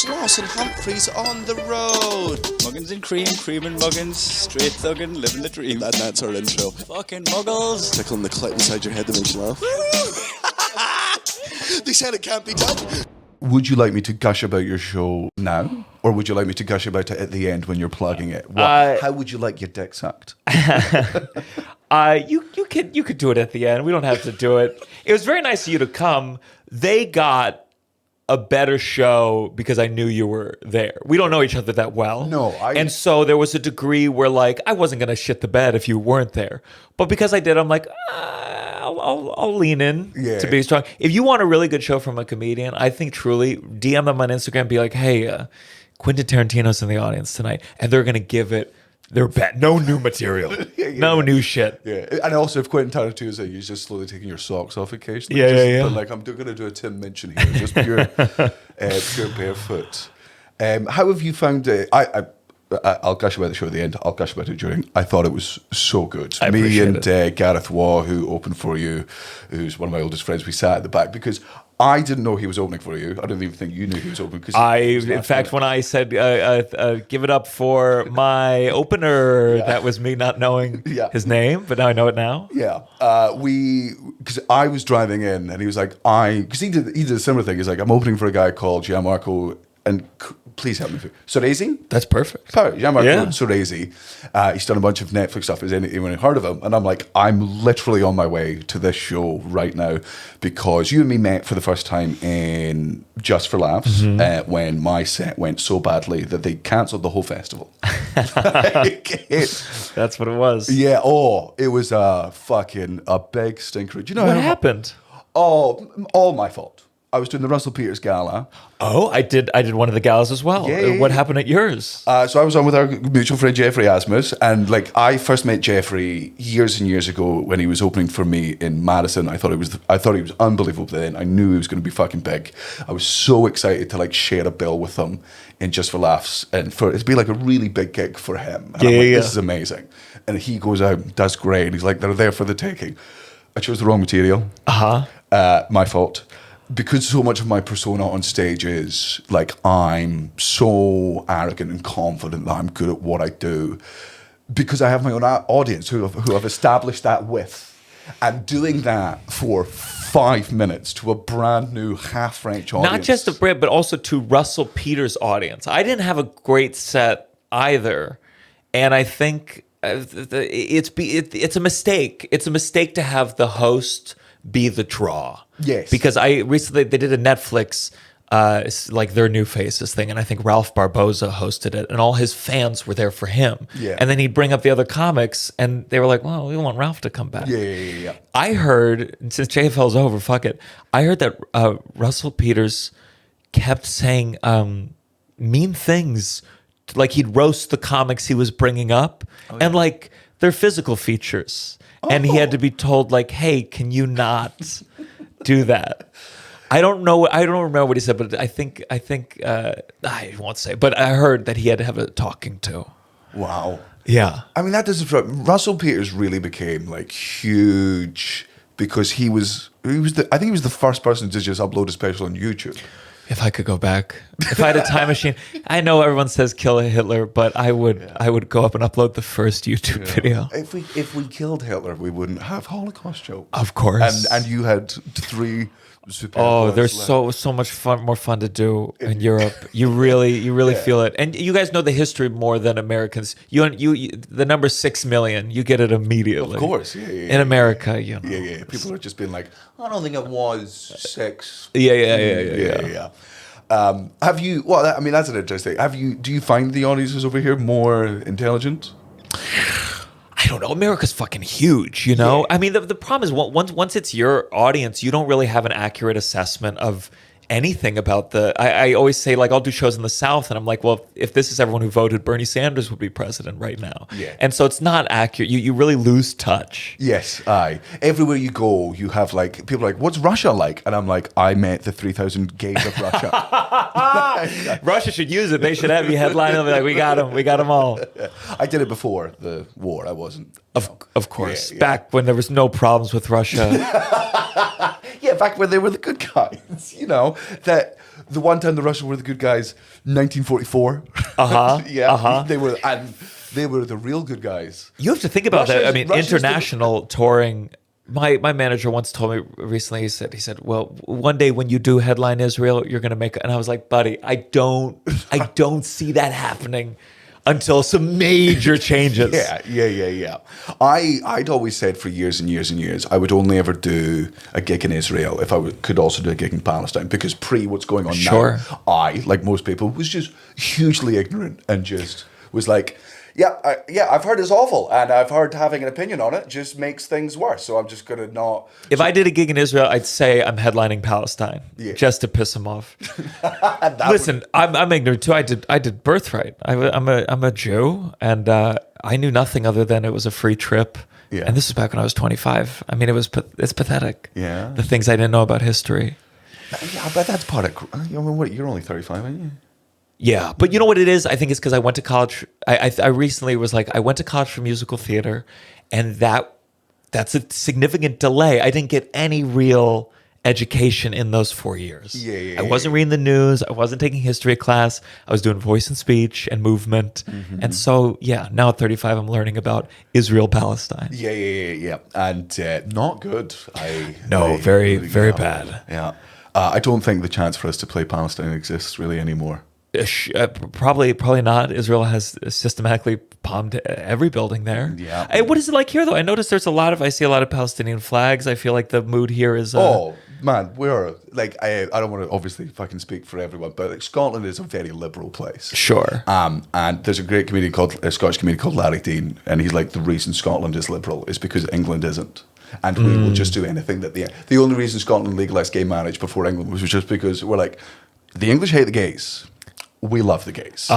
Sloss and Humphries on the road. Muggins and cream, cream and muggins, straight thuggin', living the dream. That's our intro. Fucking muggles. Tickling the clit inside your head that makes you laugh. They said it can't be done. Would you like me to gush about your show now? Or would you like me to gush about it at the end when you're plugging it? How would you like your dick sucked? You could do it at the end. We don't have to do it. It was very nice of you to come. They got a better show because I knew you were there. We don't know each other that well. No, and so there was a degree where like I wasn't gonna shit the bed if you weren't there. But because I did, I'm like, I'll lean in to be strong. If you want a really good show from a comedian, I think truly DM them on Instagram, be like, hey, Quentin Tarantino's in the audience tonight, and they're gonna give it their bet. No new material, no new shit. Yeah, and also if Quentin Tarantino's like, you're just slowly taking your socks off occasionally. Yeah. But like I'm going to do a Tim Minchin here, just pure barefoot. How have you found it? I'll gush about the show at the end. I'll gush about it during. I thought it was so good. Me and Gareth Waugh, who opened for you, who's one of my oldest friends, we sat at the back because I didn't know he was opening for you. I don't even think you knew he was opening. In fact, when I said give it up for my opener, that was me not knowing his name, but now I know it now. Yeah, because I was driving in and he was like, because he did a similar thing. He's like, I'm opening for a guy called Gianmarco, and please help me. Soresi? That's perfect. Gianmarco Soresi. He's done a bunch of Netflix stuff. Has anyone heard of him? And I'm like, I'm literally on my way to this show right now because you and me met for the first time in Just for Laughs when my set went so badly that they cancelled the whole festival. That's what it was. Yeah. Oh, it was a big stinker. Do you know what happened? Oh, all my fault. I was doing the Russell Peters Gala. Oh, I did one of the galas as well. Yeah. What happened at yours? So I was on with our mutual friend Jeffrey Asmus, and like I first met Jeffrey years and years ago when he was opening for me in Madison. I thought he was unbelievable then. I knew he was going to be fucking big. I was so excited to like share a bill with him in Just for Laughs, and for it to be like a really big gig for him. And I'm like, this is amazing. And he goes out, does great, and he's like, they're there for the taking. I chose the wrong material. My fault. Because so much of my persona on stage is like I'm so arrogant and confident that I'm good at what I do, because I have my own audience who I've established that with, and doing that for 5 minutes to a brand new half French audience, not just a Brit, but also to Russell Peters' audience. I didn't have a great set either, and I think it's a mistake. It's a mistake to have the host be the draw. Yes. Because they did a Netflix like their New Faces thing, and I think Ralph Barboza hosted it, and all his fans were there for him. Yeah. And then he'd bring up the other comics, and they were like, well, we want Ralph to come back. Yeah. I heard, since JFL's over, fuck it, I heard that Russell Peters kept saying mean things, like he'd roast the comics he was bringing up, and like their physical features. And he had to be told, like, "Hey, can you not do that?" I don't remember what he said, but I think I won't say. But I heard that he had to have a talking to. Wow. Yeah. I mean, that doesn't. Russell Peters really became like huge because he was I think he was the first person to just upload a special on YouTube. If I could go back, if I had a time machine, I know everyone says kill Hitler, but I would go up and upload the first YouTube video. If we killed Hitler, we wouldn't have Holocaust jokes. Of course. And you had 3 super. There's so much more fun to do in Europe. You really feel it, and you guys know the history more than Americans. You the number 6 million, you get it immediately. Of course, In America, you know. Yeah. People are just being like, I don't think it was 6. Yeah. Have you? Well, I mean, that's an interesting. Do you find the audiences over here more intelligent? I don't know. America's fucking huge, you know? Yeah. I mean, the problem is once it's your audience, you don't really have an accurate assessment of anything about I always say, like, I'll do shows in the South, and I'm like, well, if this is everyone who voted Bernie Sanders would be president right now. Yeah. And so it's not accurate. You really lose touch. Yes, aye. Everywhere you go, you have, like, people are like, what's Russia like? And I'm like, I met the 3,000 gays of Russia. Russia should use it. They should have you headline and be like, we got them all. I did it before the war. I wasn't. Of course. Yeah. Back when there was no problems with Russia. Yeah, back when they were the good guys, you know, that the one time the Russians were the good guys, 1944. Uh-huh. They were the real good guys. You have to think about that. I mean, Russia's international touring. My manager once told me recently. He said, well, one day when you do headline Israel, you're going to make. And I was like, buddy, I don't see that happening until some major changes. Yeah. I'd always said for years and years and years, I would only ever do a gig in Israel if I could also do a gig in Palestine, because what's going on now, I, like most people, was just hugely ignorant and just was like, I've heard it's awful, and I've heard having an opinion on it just makes things worse. So I'm just gonna not. If I did a gig in Israel, I'd say I'm headlining Palestine, just to piss him off. Listen, I'm ignorant too. I did Birthright. I'm a Jew, and I knew nothing other than it was a free trip. Yeah. And this was back when I was 25. I mean, it's pathetic. Yeah. The things I didn't know about history. Yeah, but that's part of. You're only 35, aren't you? Yeah, but you know what it is? I think it's because I went to college. I recently was like, I went to college for musical theater, and that's a significant delay. I didn't get any real education in those 4 years. I wasn't reading the news. I wasn't taking history class. I was doing voice and speech and movement. Mm-hmm. And so, now at 35, I'm learning about Israel, Palestine. Yeah. And not good. Very, very bad. Yeah. I don't think the chance for us to play Palestine exists really anymore. Probably not. Israel has systematically bombed every building there. Yeah. Hey, what is it like here, though? I notice I see a lot of Palestinian flags. I feel like the mood here is. Man, we're like, I don't want to obviously fucking speak for everyone, but like, Scotland is a very liberal place. Sure. And there's a great comedian a Scottish comedian called Larry Dean, and he's like, the reason Scotland is liberal is because England isn't. And we will just do anything that the only reason Scotland legalised gay marriage before England was just because we're like, the English hate the gays. We love the gays.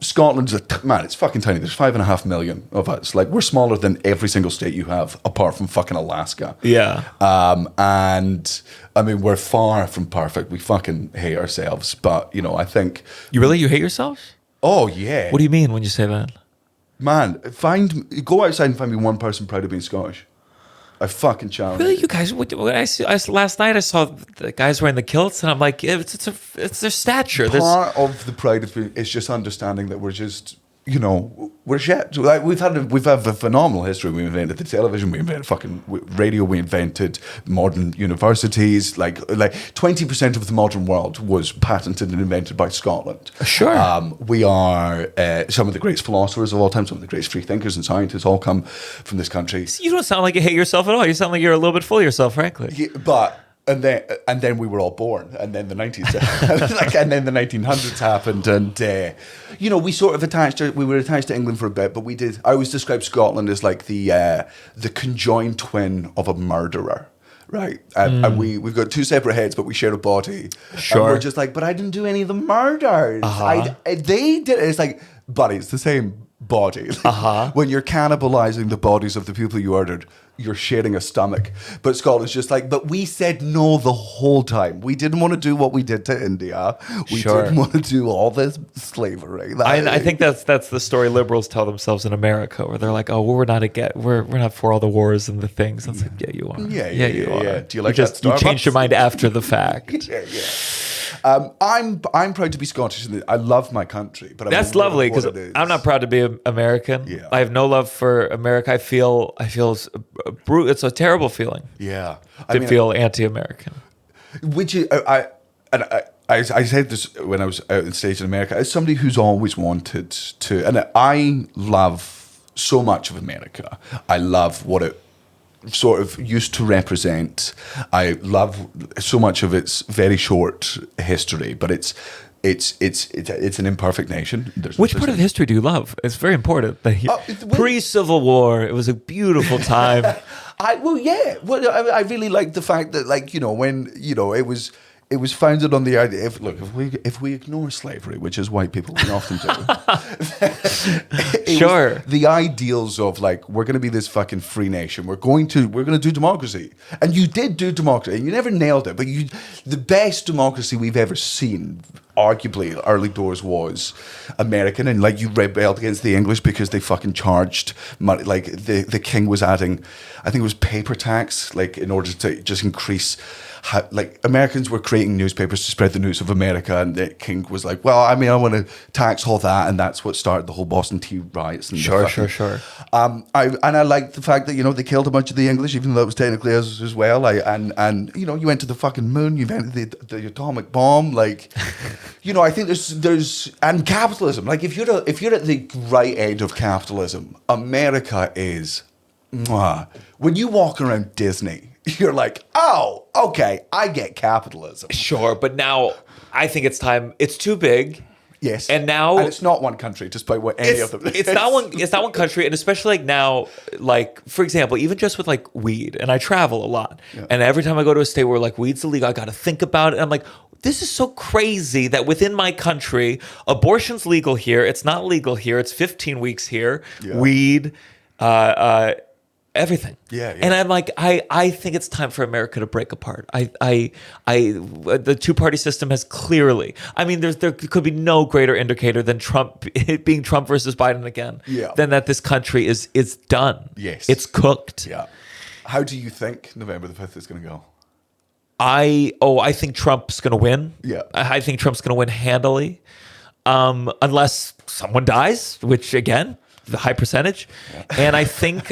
Scotland's it's fucking tiny. There's 5.5 million of us. Like, we're smaller than every single state you have, apart from fucking Alaska. Yeah. And I mean, we're far from perfect. We fucking hate ourselves. But I think you hate yourselves? Oh yeah. What do you mean when you say that? Man, go outside and find me one person proud of being Scottish. I fucking challenge. Really, you guys? Last night I saw the guys wearing the kilts, and I'm like, it's their stature. Part of the pride of it is just understanding that we're just, we're shit. Like, we've had a phenomenal history. We invented the television. We invented fucking radio. We invented modern universities. Like 20% of the modern world was patented and invented by Scotland. Sure. We are some of the greatest philosophers of all time. Some of the greatest free thinkers and scientists all come from this country. You don't sound like you hate yourself at all. You sound like you're a little bit full of yourself, frankly. Yeah, but. And then we were all born, and then the 90s, and then the 1900s happened, and we sort of we were attached to England for a bit, but we did. I always describe Scotland as like the conjoined twin of a murderer, right? And we've got two separate heads, but we share a body. Sure. And we're just like, but I didn't do any of the murders. They did. It's like, buddy, it's the same body. When you're cannibalizing the bodies of the people you murdered, you're sharing a stomach. But Scotland's just like, but we said no the whole time. We didn't want to do what we did to India. We didn't want to do all this slavery. I think that's the story liberals tell themselves in America, where they're like, oh, well, we're not for all the wars and the things. It's like, yeah, you are. Yeah, you are. Yeah. Do you like you changed your mind after the fact. Yeah. I'm proud to be Scottish. And I love my country, but that's lovely, because I'm not proud to be American. Yeah. I have no love for America. I feel it's a terrible feeling. Yeah, to feel anti-American. Which I said this when I was out in the States in America. As somebody who's always wanted to, and I love so much of America. I love what it sort of used to represent. I love so much of its very short history, but it's an imperfect nation. Which part of history do you love? It's very important. Pre-Civil War, it was a beautiful time. I really like the fact that, when it was founded on the idea. If we ignore slavery, which is white people we often do, sure, the ideals of we're going to be this fucking free nation. We're going to do democracy, and you did do democracy, and you never nailed it. But the best democracy we've ever seen, arguably, early doors was American, and you rebelled against the English because they fucking charged money. The king was adding, I think it was paper tax, in order to just increase. how, like Americans were creating newspapers to spread the news of America, and the king was like, well, I mean, I want to tax all that, and that's what started the whole Boston Tea riots. And Sure. I like the fact that, you know, they killed a bunch of the English, even though it was technically us as well. And you know, you went to the fucking moon, you invented the atomic bomb. Like, you know, I think there's and capitalism. Like, if you're at the right edge of capitalism, America is. Mwah. When you walk around Disney, you're like, oh, okay, I get capitalism. Sure, but now I think it's time. It's too big. Yes, and now it's not one country, despite what any of them. It's not one. It's not one country, and especially like now, like for example, even just with like weed, and I travel a lot, and every time I go to a state where like weed's illegal, I got to think about it. I'm like, this is so crazy that within my country, abortion's legal here. It's not legal here. It's 15 weeks here. Yeah. Weed. Everything. Yeah. And I'm like, I think it's time for America to break apart. The two-party system has clearly, I mean, there could be no greater indicator than Trump, it being Trump versus Biden again, than that this country is done. Yes. It's cooked. Yeah. How do you think November the 5th is going to go? I think Trump's going to win. Yeah. I think Trump's going to win handily, unless someone dies, which again, the high percentage. Yeah. And I think,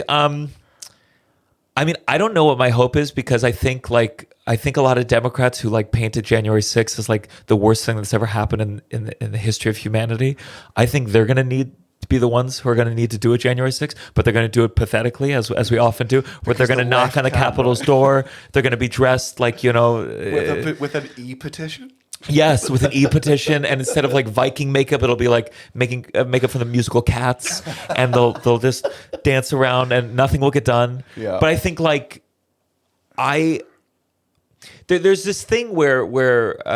I mean, I don't know what my hope is, because I think a lot of Democrats who like painted January 6th as like the worst thing that's ever happened in the history of humanity, I think they're going to need to be the ones who are going to need to do it January 6th, but they're going to do it pathetically, as we often do, where they're going to knock on the Capitol's door. They're going to be dressed like, you know, with an e-petition. Yes, with an e-petition, and instead of like Viking makeup, it'll be like making makeup from the musical Cats, and they'll just dance around, and nothing will get done. Yeah. But I think like there's this thing where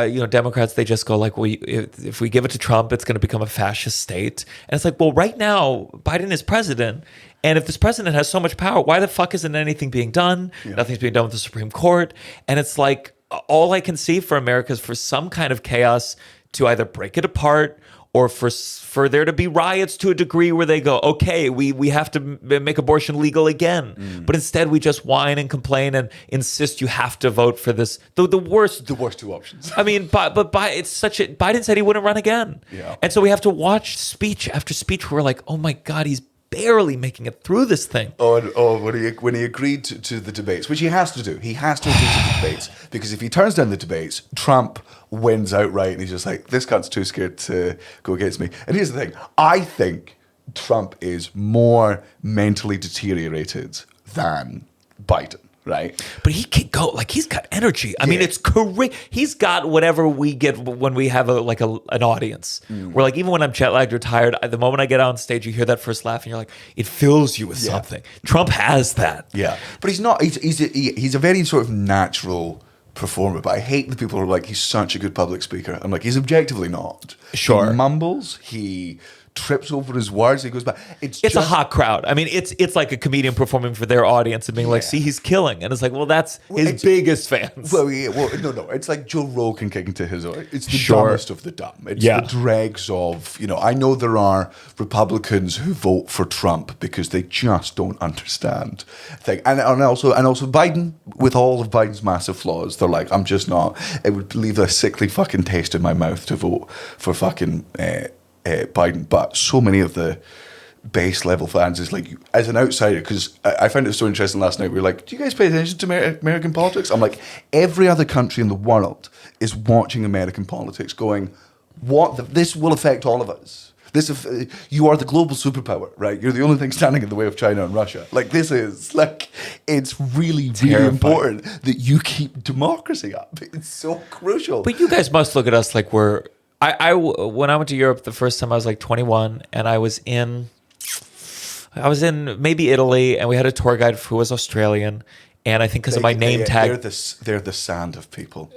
you know, Democrats, they just go like, if we give it to Trump, it's going to become a fascist state, and it's like, well, right now Biden is president. And if this president has so much power, why the fuck isn't anything being done? Yeah. Nothing's being done with the Supreme Court, and it's like, all I can see for America is for some kind of chaos to either break it apart, or for there to be riots to a degree where they go, okay, we have to make abortion legal again. But instead we just whine and complain and insist you have to vote for this. The worst two options. I mean, but it's such a, Biden said he wouldn't run again. Yeah. And so we have to watch speech after speech where we're like, oh my God, he's barely making it through this thing. When he agreed to the debates, which he has to do. He has to agree to the debates, because if he turns down the debates, Trump wins outright, and he's just like, this cunt's too scared to go against me. And here's the thing. I think Trump is more mentally deteriorated than Biden. Right, but he can go, like, he's got energy. I mean, it's correct. He's got whatever we get when we have an audience. Where like, even when I'm jet lagged or tired, the moment I get on stage, you hear that first laugh, and you're like, it fills you with something. Trump has that. Yeah, but he's not. He's a very sort of natural performer. But I hate the people who are like, he's such a good public speaker. I'm like, he's objectively not. Sure, he mumbles. He trips over his words. He goes back. It's a hot crowd. I mean, it's like a comedian performing for their audience and being like, "See, he's killing," and it's like, well, that's his biggest fans. No. It's like Joe Rogan kicking to his audience. It's the dumbest of the dumb. It's the dregs of, you know. I know there are Republicans who vote for Trump because they just don't understand thing, and also Biden, with all of Biden's massive flaws, they're like, I'm just not. It would leave a sickly fucking taste in my mouth to vote for fucking Biden. But so many of the base level fans is like, as an outsider, because I found it so interesting last night. We were like, do you guys pay attention to American politics? I'm like, every other country in the world is watching American politics going, this will affect all of us. You are the global superpower, right? You're the only thing standing in the way of China and Russia. Like, this is like, it's really, really important that you keep democracy up. It's so crucial. But you guys must look at us like we're, when I went to Europe the first time, I was like 21, and I was in maybe Italy, and we had a tour guide who was Australian, and I think because of my name tag, they're the sand of people.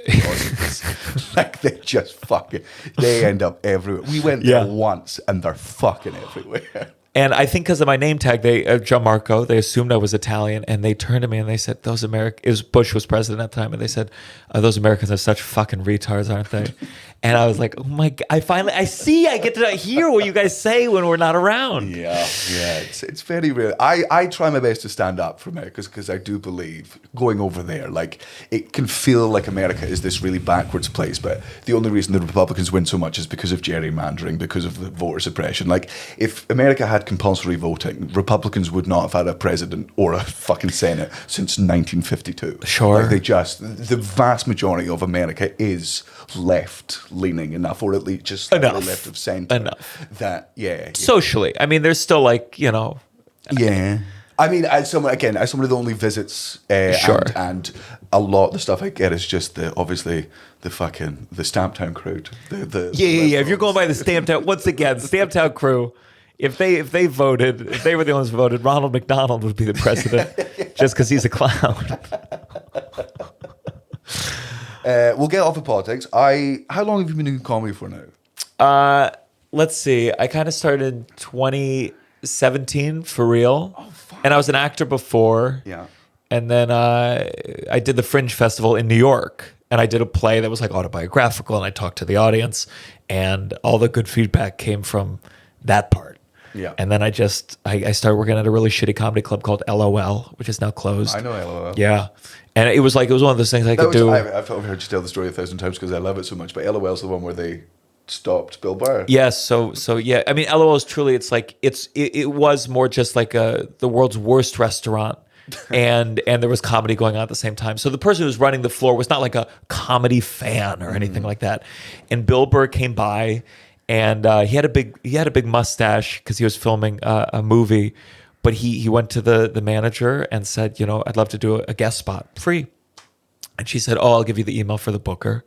Like, they just fucking, they end up everywhere. We went there once, and they're fucking everywhere. And I think because of my name tag, they Gianmarco, they assumed I was Italian, and they turned to me and they said, "Those Americans." Bush was president at the time, and they said, "Those Americans are such fucking retards, aren't they?" And I was like, "Oh my god!" I get to hear what you guys say when we're not around. Yeah. It's very rare. I try my best to stand up for America because I do believe going over there, like, it can feel like America is this really backwards place, but the only reason the Republicans win so much is because of gerrymandering, because of the voter suppression. Like, if America had compulsory voting, Republicans would not have had a president or a fucking Senate since 1952. Sure. Like, the vast majority of America is left-leaning enough, or at least just slightly left of centre. Enough. That, yeah. Socially, I mean, there's still like, Yeah. I mean, as someone that only visits, Sure. and a lot of the stuff I get is just obviously the Stamptown crowd. Yeah. If you're going by the Stamptown, once again, Stamptown crew, if they voted, if they were the ones who voted, Ronald McDonald would be the president just because he's a clown. We'll get off of politics. How long have you been doing comedy for now? Let's see. I kind of started in 2017 for real. Oh, fuck. And I was an actor before. Yeah. And then I did the Fringe Festival in New York. And I did a play that was like autobiographical. And I talked to the audience. And all the good feedback came from that part. Yeah. And then I started working at a really shitty comedy club called LOL, which is now closed. I know LOL. Yeah. And it was one of those things I could do. I've heard you tell the story 1,000 times because I love it so much. But LOL's the one where they stopped Bill Burr. Yes, so yeah. I mean, LOL is truly, it's like it was more just like the world's worst restaurant, and there was comedy going on at the same time. So the person who was running the floor was not like a comedy fan or anything like that. And Bill Burr came by, and he had a big mustache because he was filming a movie. But he went to the manager and said, I'd love to do a guest spot free. And she said, "Oh, I'll give you the email for the booker."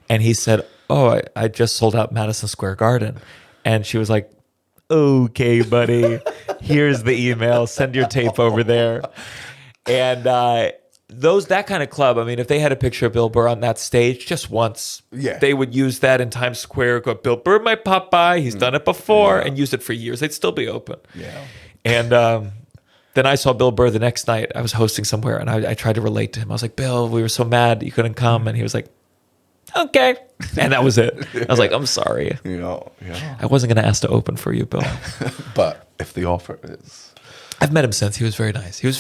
And he said, "Oh, I just sold out Madison Square Garden." And she was like, "Okay, buddy, here's the email. Send your tape over there." And that kind of club, I mean, if they had a picture of Bill Burr on that stage just once, they would use that in Times Square. Go, "Bill Burr might pop by. He's done it before," and use it for years. They'd still be open. Yeah. And then I saw Bill Burr the next night. I was hosting somewhere, and I tried to relate to him. I was like, "Bill, we were so mad you couldn't come." And he was like, "Okay." And that was it. I was like, "I'm sorry. Yeah. I wasn't going to ask to open for you, Bill." But if the offer is... I've met him since. He was very nice. He was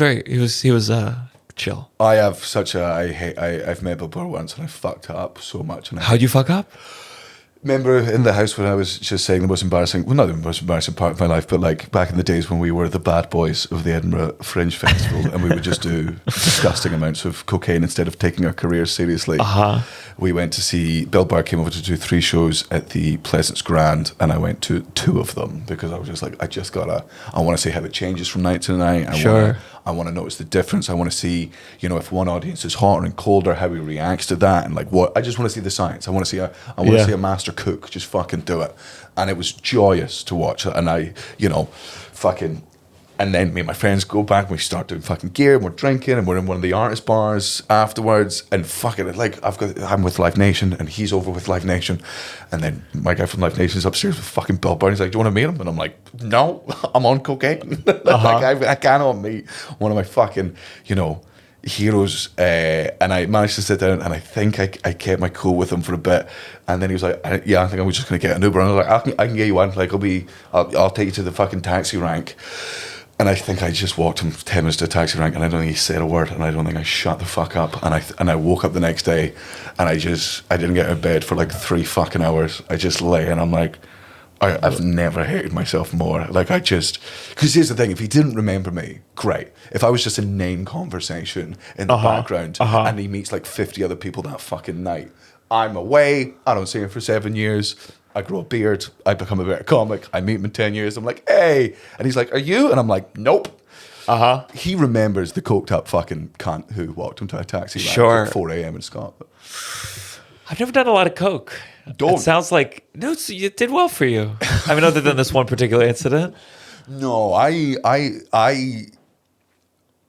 chill. I have I've met Bill Burr once and I fucked up so much. And How'd you fuck up? remember in the house when I was just saying the most embarrassing, well, not the most embarrassing part of my life, but like back in the days when we were the bad boys of the Edinburgh Fringe Festival and we would just do disgusting amounts of cocaine instead of taking our careers seriously. We went to see, Bill Burr came over to do 3 shows at the Pleasance Grand, and I went to 2 of them because I was just like, I want to see how it changes from night to night. I want to notice the difference. I want to see, you know, if one audience is hotter and colder, how he reacts to that, and like what. I just want to see the science. I want to see a master cook just fucking do it, and it was joyous to watch. And I, you know, fucking. And then me and my friends go back and we start doing fucking gear and we're drinking and we're in one of the artist bars afterwards and fucking like I'm with Live Nation and he's over with Live Nation, and then my guy from Live Nation is upstairs with fucking Bill Burr. He's like, "Do you want to meet him?" And I'm like, "No, I'm on cocaine." Like I cannot meet one of my fucking, you know, heroes. And I managed to sit down and I think I kept my cool with him for a bit, and then he was like, I think I was just gonna get an Uber, and I was like, I can get you one, like I'll take you to the fucking taxi rank. And I think I just walked him 10 minutes to a taxi rank, and I don't think he said a word, and I don't think I shut the fuck up. And I woke up the next day, and I didn't get out of bed for like 3 fucking hours. I just lay, and I'm like, I've never hated myself more. Like because here's the thing: if he didn't remember me, great. If I was just a name conversation in the background, and he meets like 50 other people that fucking night, I'm away. I don't see him for 7 years. I grow a beard, I become a better comic, I meet him in 10 years, I'm like, "Hey," and he's like, "Are you?" And I'm like, "Nope." He remembers the coked up fucking cunt who walked him to a taxi at 4 a.m. in Scotland. I've never done a lot of coke. Don't. It sounds like, no, it did well for you. I mean, other than this one particular incident. No, I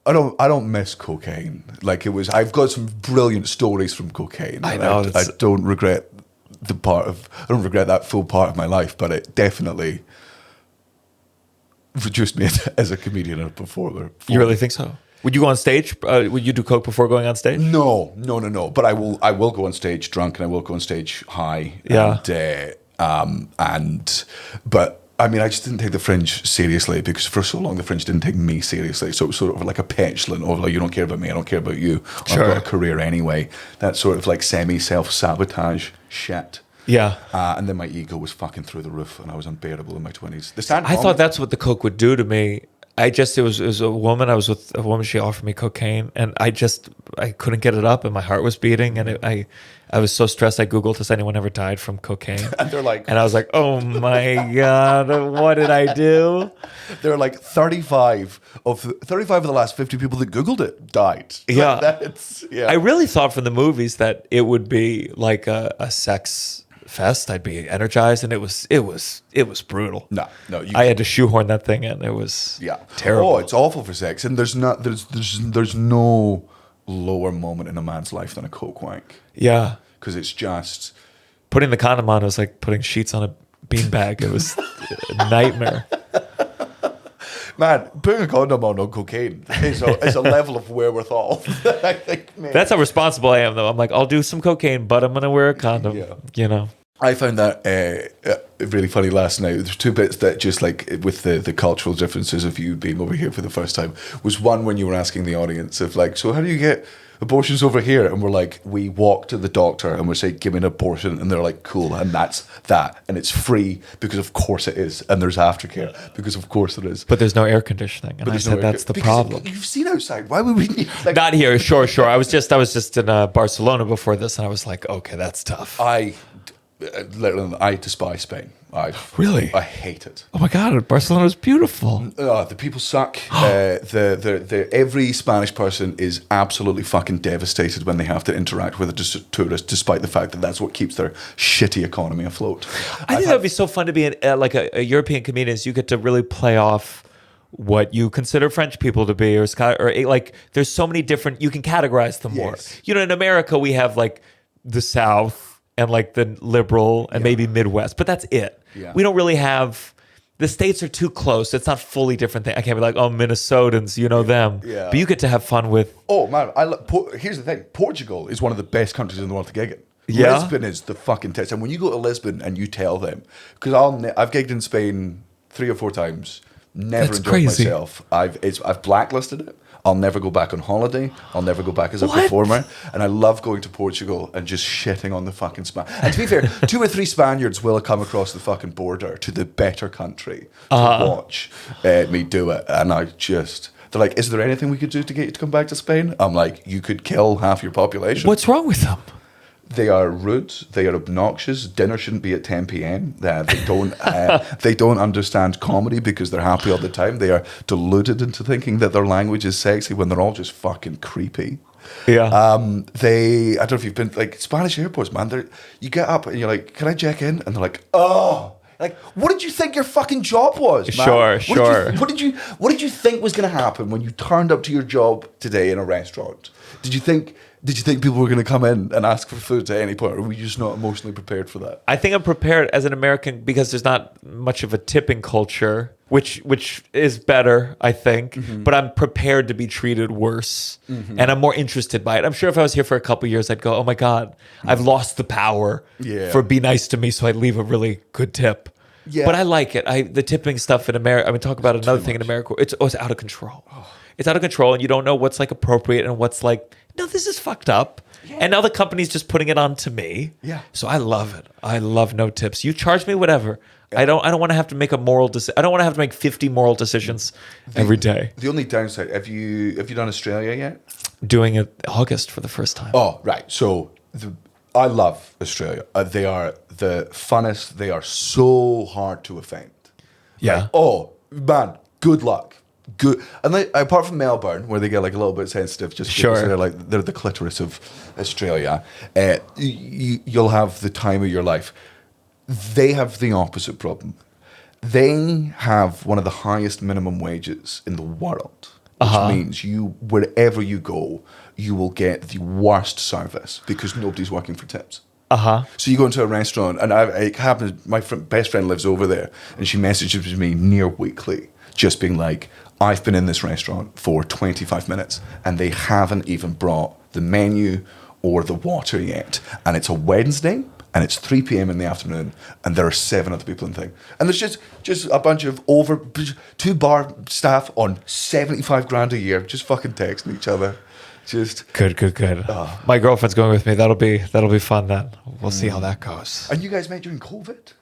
don't miss cocaine. Like I've got some brilliant stories from cocaine. I know. I don't regret I don't regret that full part of my life, but it definitely, reduced me as a comedian and a performer. You really think so? Would you go on stage? Would you do coke before going on stage? No. But I will go on stage drunk, and I will go on stage high. Yeah. But I mean, I just didn't take the Fringe seriously because for so long the Fringe didn't take me seriously. So it was sort of like a petulant of like, you don't care about me, I don't care about you. Sure. I've got a career anyway. That sort of like self-sabotage shit. Yeah. And then my ego was fucking through the roof, and I was unbearable in my 20s. I thought that's what the coke would do to me. It was a woman. I was with a woman. She offered me cocaine, and I couldn't get it up, and my heart was beating, and I was so stressed. I Googled, has anyone ever died from cocaine? And they're like, and I was like, oh my God, what did I do? there are like 35 of the last 50 people that Googled it died. Yeah. Yeah. I really thought from the movies that it would be like a sex fest. I'd be energized, and it was brutal. No, I had to shoehorn that thing in. It was terrible. Oh, it's awful for sex, and there's no lower moment in a man's life than a coke wank. Yeah, because it's just putting the condom on was like putting sheets on a beanbag. It was a nightmare. Man, putting a condom on cocaine is a level of wherewithal. I think, man. That's how responsible I am, though. I'm like, I'll do some cocaine, but I'm gonna wear a condom. Yeah. You know. I found that really funny last night. There's two bits that just like with the cultural differences of you being over here for the first time was one when you were asking the audience of like, so how do you get abortions over here? And we're like, we walk to the doctor and we say, give me an abortion. And they're like, cool. And that's that. And it's free because of course it is. And there's aftercare because of course it is. But there's no air conditioning. And I said, that's the problem. You've seen outside. Why would we need... Like, not here. Sure. I was just in Barcelona before this, and I was like, okay, that's tough. I despise Spain. Really? I hate it. Oh my God, Barcelona is beautiful. The people suck. Every Spanish person is absolutely fucking devastated when they have to interact with a tourist, despite the fact that that's what keeps their shitty economy afloat. I think that would be so fun to be like a European comedian. You get to really play off what you consider French people to be, or like there's so many different. You can categorize them more. Yes. You know, in America we have like the South and like the liberal and maybe Midwest, but that's it. Yeah. We don't really have, the states are too close. It's not fully different thing. I can't be like, oh, Minnesotans, you know them. Yeah. But you get to have fun with. Oh man, here's the thing. Portugal is one of the best countries in the world to gig in. Yeah? Lisbon is the fucking test. And when you go to Lisbon and you tell them, because I've gigged in Spain 3 or 4 times, never That's enjoyed crazy. myself. I've blacklisted it. I'll never go back on holiday. I'll never go back as a performer. And I love going to Portugal and just shitting on the fucking And to be fair, 2 or 3 Spaniards will come across the fucking border to the better country to watch me do it. And they're like, is there anything we could do to get you to come back to Spain? I'm like, you could kill half your population. What's wrong with them? They are rude. They are obnoxious. Dinner shouldn't be at 10 p.m. They don't understand comedy because they're happy all the time. They are deluded into thinking that their language is sexy when they're all just fucking creepy. Yeah. I don't know if you've been like Spanish airports, man. You get up and you're like, can I check in? And they're like, oh. Like, what did you think your fucking job was, man? Sure. What did you think was going to happen when you turned up to your job today in a restaurant? Did you think people were going to come in and ask for food at any point, or were you just not emotionally prepared for that? I think I'm prepared as an American because there's not much of a tipping culture, which is better, I think. Mm-hmm. But I'm prepared to be treated worse, and I'm more interested by it. I'm sure if I was here for a couple of years, I'd go, "Oh my God, I've lost the power for be nice to me," so I'd leave a really good tip. Yeah. But I like it. The tipping stuff in America. I mean, talk about another thing in America. It's out of control. It's out of control, and you don't know what's like appropriate and what's like, no, this is fucked up. Yeah. And now the company's just putting it on to me. Yeah. So I love it. I love no tips. You charge me whatever. Yeah. I don't want to have to make a moral decision. I don't want to have to make 50 moral decisions every day. The only downside, have you done Australia yet? Doing it August for the first time. Oh, right. So I love Australia. They are the funnest. They are so hard to offend. Yeah. Like, oh, man, good luck. Good, and apart from Melbourne, where they get like a little bit sensitive, just because they're the clitoris of Australia. You'll have the time of your life. They have the opposite problem. They have one of the highest minimum wages in the world, which means wherever you go, you will get the worst service because nobody's working for tips. So you go into a restaurant, and it happens. My best friend lives over there, and she messages me near weekly. just being like, I've been in this restaurant for 25 minutes and they haven't even brought the menu or the water yet. And it's a Wednesday and it's 3 p.m. in the afternoon and there are 7 other people in the thing. And there's just a bunch of 2 bar staff on 75 grand a year just fucking texting each other. Just Good. My girlfriend's going with me. That'll be fun then. We'll see how that goes. And you guys met during COVID?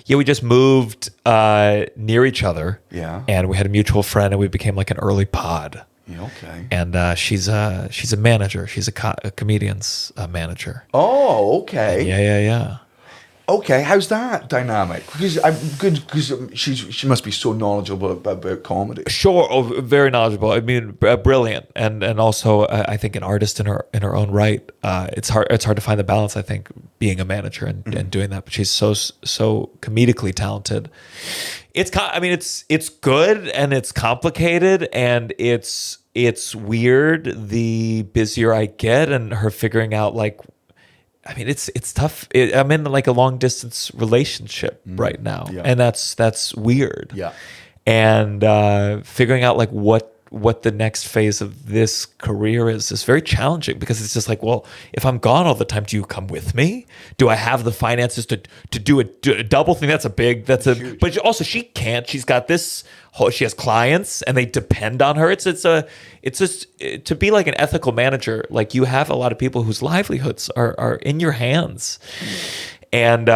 Yeah, we just moved near each other. Yeah. And we had a mutual friend, and we became like an early pod. Yeah, okay. And she's a manager. She's a comedian's manager. Oh, okay. Yeah. Okay, how's that dynamic? Because I'm good. Because she must be so knowledgeable about comedy. Sure, very knowledgeable. I mean, brilliant, and also I think an artist in her own right. It's hard to find the balance. I think being a manager and doing that, but she's so comedically talented. It's good and it's complicated and it's weird. The busier I get, and her figuring out like. I mean, it's tough. I'm in like a long distance relationship right now, and that's weird. Yeah, and figuring out like what the next phase of this career is very challenging because it's just like, well, if I'm gone all the time, do you come with me? Do I have the finances to do a double thing? Huge. But also she can't. She's got this. She has clients and they depend on her. It's just to be like an ethical manager. Like you have a lot of people whose livelihoods are in your hands. And,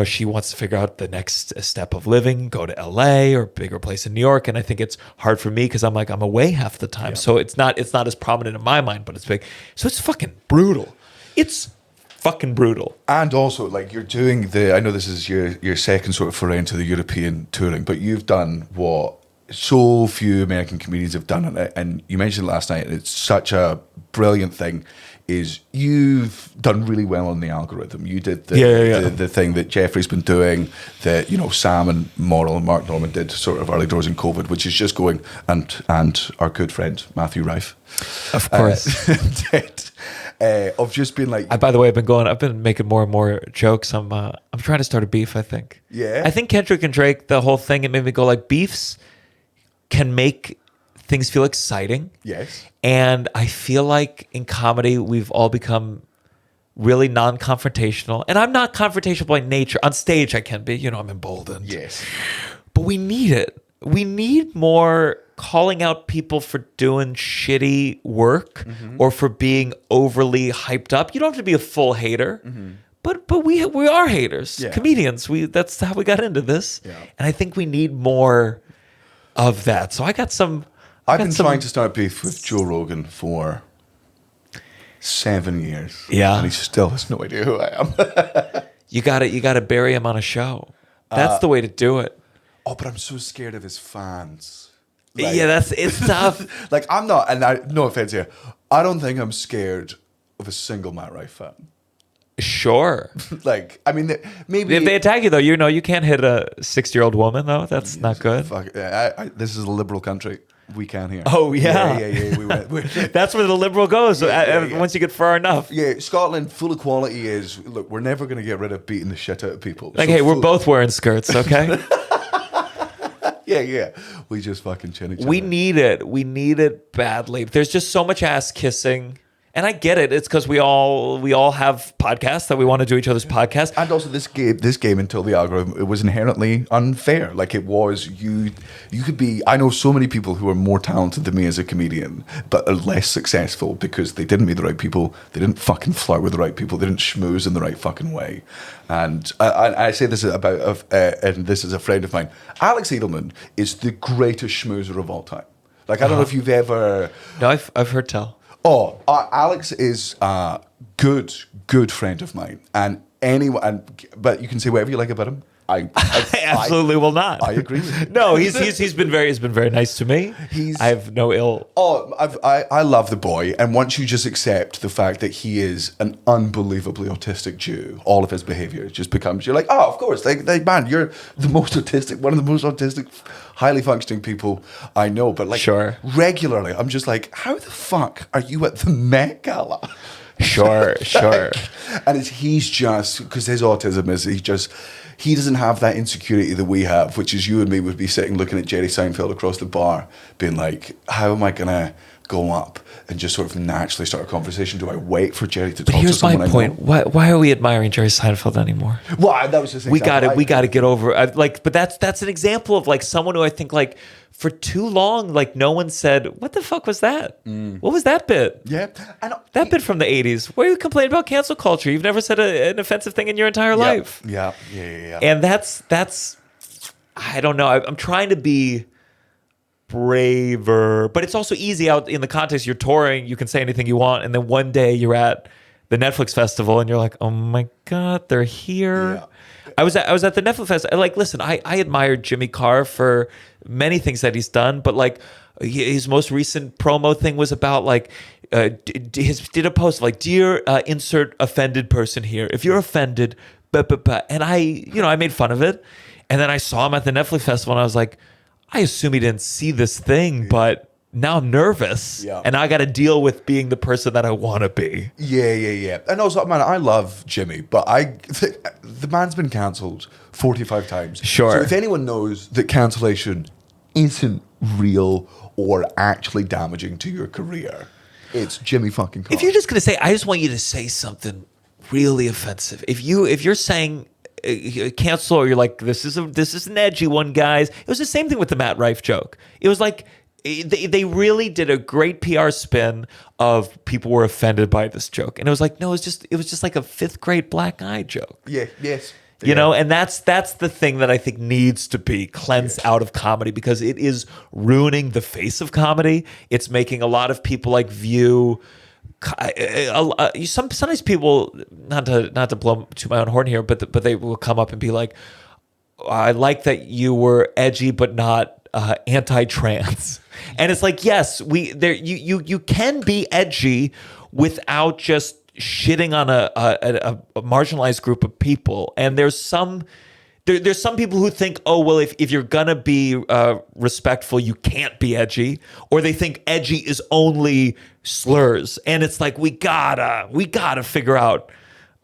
she wants to figure out the next step of living, go to LA or a bigger place in New York. And I think it's hard for me because I'm away half the time. Yeah. So it's not as prominent in my mind, but it's big. So it's fucking brutal. It's fucking brutal. And also, like, you're doing I know this is your second sort of foray into the European touring, but you've done what so few American comedians have done. And you mentioned last night, and it's such a brilliant thing, is you've done really well on the algorithm. You did the thing that Jeffrey's been doing, that Sam and Morrill and Mark Norman did sort of early doors in COVID, which is just going, and our good friend Matthew Rife, of course, did, of just being like. By the way, I've been making more and more jokes. I'm trying to start a beef. I think. Yeah. I think Kendrick and Drake, the whole thing, it made me go like, beefs can make things feel exciting. Yes. And I feel like in comedy, we've all become really non-confrontational. And I'm not confrontational by nature. On stage, I can be. I'm emboldened. Yes. But we need it. We need more calling out people for doing shitty work or for being overly hyped up. You don't have to be a full hater. But we are haters. Yeah. Comedians. That's how we got into this. Yeah. And I think we need more of that. So I've been trying to start beef with Joe Rogan for 7 years. Yeah. And he still has no idea who I am. You gotta bury him on a show. That's the way to do it. Oh, but I'm so scared of his fans. It's tough. Like, I'm not, and no offense here, I don't think I'm scared of a single Matt Rife fan. Sure. Like, I mean, maybe if they attack you though, you can't hit a 60-year-old woman though. That's not good. Fuck, this is a liberal country. We can here. Oh yeah, yeah. That's where the liberal goes. Once you get far enough. Yeah, Scotland full equality is. Look, we're never going to get rid of beating the shit out of people. Like, so hey, we're both wearing skirts, okay? Yeah. We just fucking chin each other. We need it. We need it badly. There's just so much ass kissing. And I get it. It's because we all have podcasts that we want to do each other's podcasts. And also this game until the algorithm, it was inherently unfair. Like it was, you could be, I know so many people who are more talented than me as a comedian, but are less successful because they didn't meet the right people. They didn't fucking flirt with the right people. They didn't schmooze in the right fucking way. And I say this about, and this is a friend of mine. Alex Edelman is the greatest schmoozer of all time. Like, I don't know if you've ever... No, I've heard tell. Oh, Alex is a good friend of mine, but you can say whatever you like about him. I absolutely will not. I agree with you. No, he's been very nice to me. I have no ill. Oh, I love the boy, and once you just accept the fact that he is an unbelievably autistic Jew, all of his behavior just becomes. You're like, oh, of course, man, you're the most autistic, one of the most autistic, highly functioning people I know. But like, sure. Regularly, I'm just like, how the fuck are you at the Met Gala? Sure. And he's just because his autism is he doesn't have that insecurity that we have, which is you and me would be sitting looking at Jerry Seinfeld across the bar, being like, how am I going to go up and just sort of naturally start a conversation? Do I wait for Jerry to talk to Here's someone my I point. know? Why are we admiring Jerry Seinfeld anymore? Well, that was just We got to get over but that's an example of like someone who I think like for too long like no one said what the fuck was that? What was that bit? Yeah. And That bit from the 80s. Why are you complaining about cancel culture? You've never said an offensive thing in your entire life. Yeah. And that's I don't know. I'm trying to be braver, but it's also easy out in the context you're touring. You can say anything you want, and then one day you're at the Netflix festival, and you're like, "Oh my god, they're here!" Yeah. I was at the Netflix festival. Like, listen, I admired Jimmy Carr for many things that he's done, but like his most recent promo thing was about like did a post like, "Dear insert offended person here, if you're offended," and I made fun of it, and then I saw him at the Netflix festival, and I was like, I assume he didn't see this thing, but now I'm nervous. Yeah. And I got to deal with being the person that I want to be. Yeah. And also, man, I love Jimmy, but the man's been cancelled 45 times. Sure. So if anyone knows that cancellation isn't real or actually damaging to your career, it's Jimmy fucking Carr. If you're just going to say, I just want you to say something really offensive. If you're saying cancel, or you're like, this is an edgy one, guys. It was the same thing with the Matt Rife joke. It was like they really did a great PR spin of people were offended by this joke, and it was like, no, it was just like a fifth grade black eye joke. Yes. You know, and that's the thing that I think needs to be cleansed out of comedy, because it is ruining the face of comedy. It's making a lot of people like view. Sometimes people, not to blow to my own horn here, but they will come up and be like, I like that you were edgy but not anti-trans, and it's like, yes, you can be edgy without just shitting on a marginalized group of people, and there's some people who think, oh, well, if you're gonna be respectful, you can't be edgy, or they think edgy is only slurs, and it's like we gotta figure out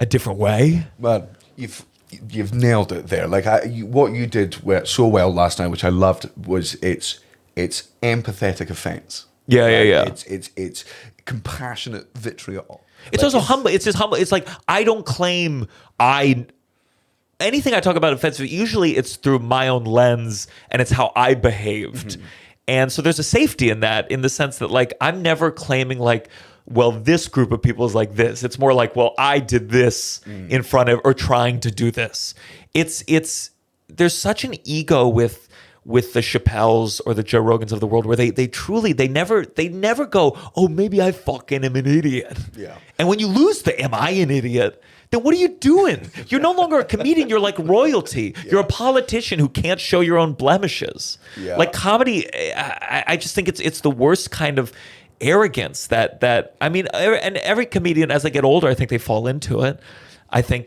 a different way. Man, you've nailed it there. Like what you did so well last night, which I loved, was it's empathetic offense. Yeah. It's compassionate vitriol. It's also humble. It's just humble. It's like, I don't claim anything I talk about offensive, usually it's through my own lens and it's how I behaved. Mm-hmm. And so there's a safety in that, in the sense that like, I'm never claiming like, well, this group of people is like this. It's more like, well, I did this in front of, or trying to do this. There's such an ego with the Chappelles or the Joe Rogans of the world, where they never go, oh, maybe I fucking am an idiot. Yeah. And when you lose the am I an idiot, then what are you doing? You're no longer a comedian. You're like royalty. Yeah. You're a politician who can't show your own blemishes. Yeah. Like comedy, I just think it's the worst kind of arrogance that I mean, and every comedian, as they get older, I think they fall into it. I think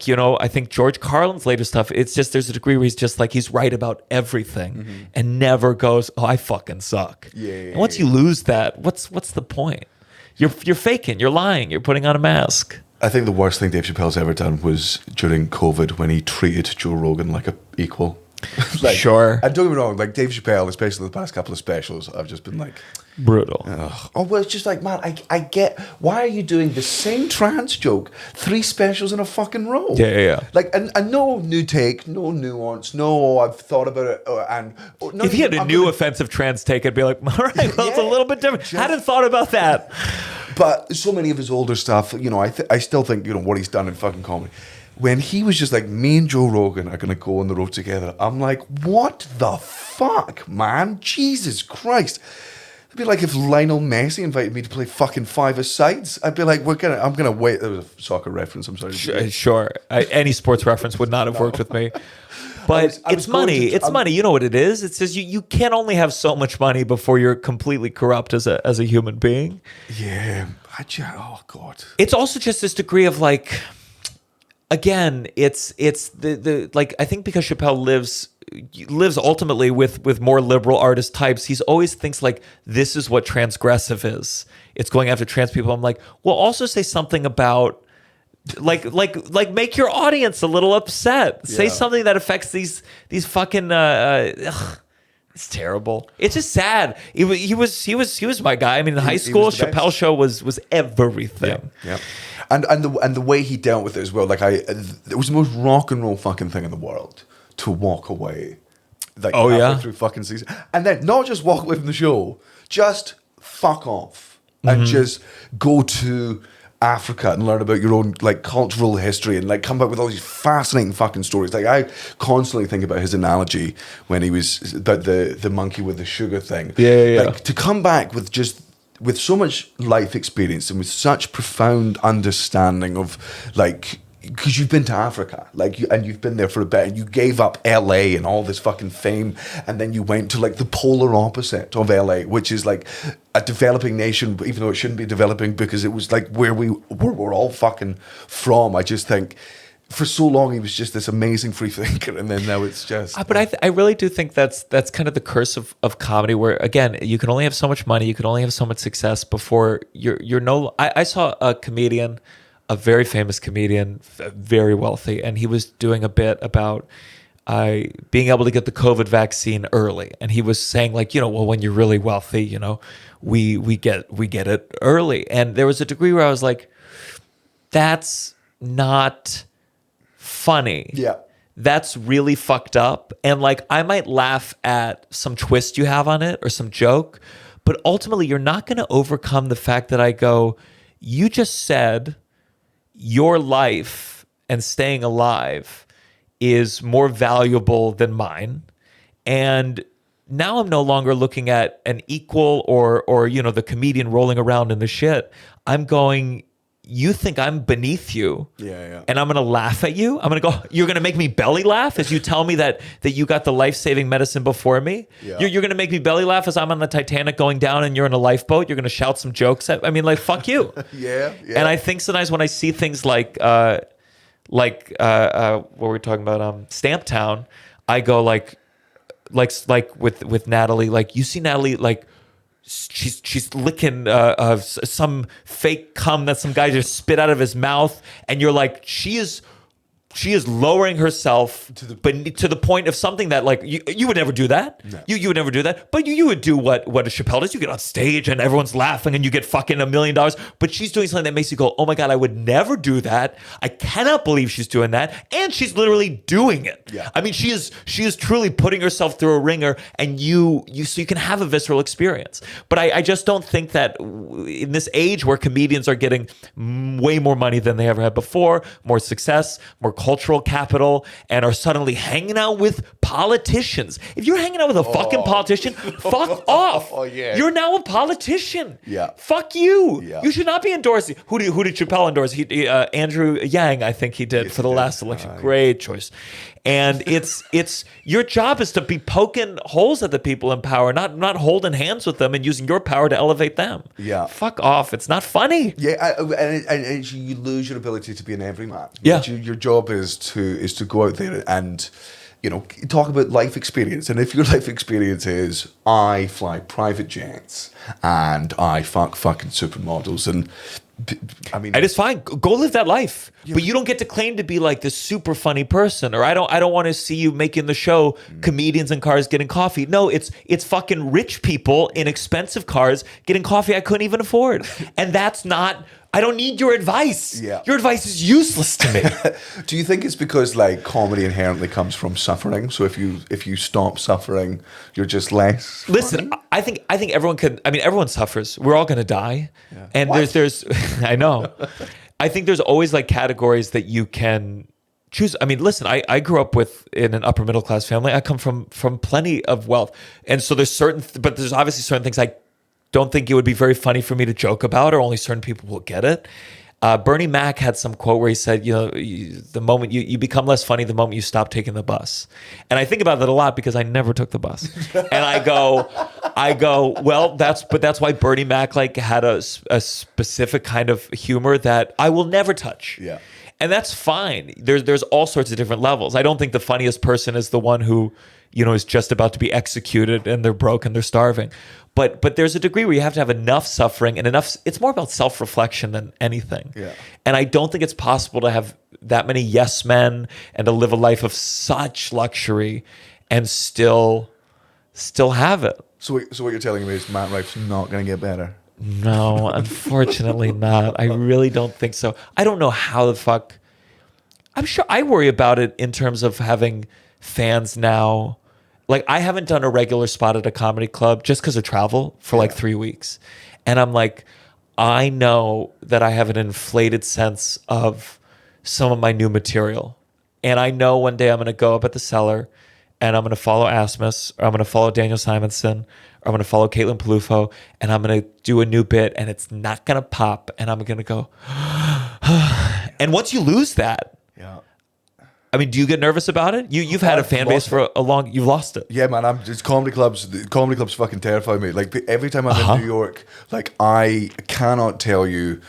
George Carlin's later stuff, it's just, there's a degree where he's just like, he's right about everything and never goes, oh, I fucking suck. Yeah. And once you lose that, what's the point? You're faking, you're lying, you're putting on a mask. I think the worst thing Dave Chappelle's ever done was during COVID, when he treated Joe Rogan like an equal. Sure. And don't get me wrong, like Dave Chappelle, especially the past couple of specials, I've just been like, brutal. Oh, well, it's just like, man, I get, why are you doing the same trans joke 3 specials in a fucking row? Yeah. Like, and no new take, no nuance, no, I've thought about it, if he had a new offensive trans take, I'd be like, all right, well, it's a little bit different. I hadn't thought about that. But so many of his older stuff, I still think, what he's done in fucking comedy. When he was just like, me and Joe Rogan are going to go on the road together, I'm like, what the fuck, man? Jesus Christ. It'd be like if Lionel Messi invited me to play fucking 5-a-sides. I'd be like, I'm going to wait. There was a soccer reference, I'm sorry. Sure. Any sports reference would not have worked with me. But it's money. It's money. You know what it is? It says you can only have so much money before you're completely corrupt as a human being. Yeah. Oh, God. It's also just this degree of like, again, it's the like, I think because Chappelle lives ultimately with more liberal artist types, he's always thinks like, this is what transgressive is. It's going after trans people. I'm like, well, also say something about make your audience a little upset. Say Yeah. something that affects these fucking. It's terrible. It's just sad. He was my guy. I mean, in high school, was the best. Chappelle Show was everything. Yeah, and the way he dealt with it as well. Like it was the most rock and roll fucking thing in the world to walk away. Like halfway through fucking season, and then not just walk away from the show, just fuck off and just go to Africa and learn about your own like cultural history and like come back with all these fascinating fucking stories. Like I constantly think about his analogy when he was the monkey with the sugar thing. Yeah. Like to come back with so much life experience and with such profound understanding of like, because you've been to Africa, like and you've been there for a bit, and you gave up LA and all this fucking fame, and then you went to like the polar opposite of LA, which is like a developing nation, even though it shouldn't be developing because it was like where we're all fucking from. I just think for so long he was just this amazing free thinker, and then now it's just. But I really do think that's kind of the curse of comedy, where again you can only have so much money, you can only have so much success before you're no. I saw a comedian, a very famous comedian, very wealthy, and he was doing a bit about being able to get the COVID vaccine early, and he was saying like, well, when you're really wealthy, we get it early, and there was a degree where I was like, that's not funny. Yeah. That's really fucked up, and like I might laugh at some twist you have on it or some joke, but ultimately you're not going to overcome the fact that I go, you just said your life and staying alive is more valuable than mine. And now I'm no longer looking at an equal or the comedian rolling around in the shit. I'm going, you think I'm beneath you. Yeah. And I'm going to laugh at you. I'm going to go, you're going to make me belly laugh as you tell me that you got the life-saving medicine before me. Yeah. You're going to make me belly laugh as I'm on the Titanic going down and you're in a lifeboat. You're going to shout some jokes at, I mean, like, fuck you. Yeah. And I think sometimes when I see things like what were we talking about? Stamptown, I go like with Natalie, like you see Natalie, like, she's licking some fake cum that some guy just spit out of his mouth, and you're like, she is lowering herself to the point of something that like you would never do that. No. You would never do that, but you would do what a Chappelle does. You get on stage and everyone's laughing and you get fucking $1 million. But she's doing something that makes you go, oh my God, I would never do that. I cannot believe she's doing that, and she's literally doing it. Yeah. I mean, she is truly putting herself through a ringer, and you so you can have a visceral experience. But I just don't think that in this age where comedians are getting way more money than they ever had before, more success, more cultural capital, and are suddenly hanging out with politicians. If you're hanging out with a fucking politician, fuck off. Oh, yeah. You're now a politician. Yeah. Fuck you. Yeah. You should not be endorsing. Who did Chappelle endorse? Andrew Yang, I think he did for the last election. Great choice. And it's your job is to be poking holes at the people in power, not holding hands with them and using your power to elevate them. Yeah. Fuck off. It's not funny. Yeah, and you lose your ability to be an everyman. Yeah. Your job is to go out there and talk about life experience. And if your life experience is I fly private jets and I fucking supermodels, and I mean, And it's fine. Go live that life. But you don't get to claim to be like this super funny person, or I don't want to see you making the show comedians in cars getting coffee. No, it's fucking rich people in expensive cars getting coffee I couldn't even afford. And that's not, I don't need your advice. Yeah. Your advice is useless to me. do you think it's because like comedy inherently comes from suffering? So if you stop suffering, you're just less Listen, funny? I think everyone can. I mean, everyone suffers. We're all going to die, and there's. I know. I think there's always like categories that you can choose. I mean, listen, I grew up in an upper middle class family. I come from plenty of wealth, and so there's but there's obviously certain things I don't think it would be very funny for me to joke about, or only certain people will get it. Bernie Mac had some quote where he said, the moment you become less funny, the moment you stop taking the bus. And I think about that a lot because I never took the bus. And I go, well, that's why Bernie Mac like had a specific kind of humor that I will never touch. Yeah. And that's fine. There's all sorts of different levels. I don't think the funniest person is the one who, is just about to be executed and they're broke and they're starving. But there's a degree where you have to have enough suffering and enough. It's more about self-reflection than anything. Yeah. And I don't think it's possible to have that many yes men and to live a life of such luxury and still have it. So what you're telling me is Matt Rife's not going to get better? No, unfortunately not. I really don't think so. I don't know how the fuck. I'm sure I worry about it in terms of having fans now. Like, I haven't done a regular spot at a comedy club just because of travel for like 3 weeks. And I'm like, I know that I have an inflated sense of some of my new material. And I know one day I'm going to go up at the Cellar and I'm going to follow Asmus, or I'm going to follow Daniel Simonson, or I'm going to follow Caitlin Palufo, and I'm going to do a new bit, and it's not going to pop, and I'm going to go, and once you lose that, Yeah. I mean, do you get nervous about it? You've had a fan base for a long, you've lost it. Yeah, man. It's comedy clubs. The comedy clubs fucking terrify me. Like every time I'm in New York, like I cannot tell you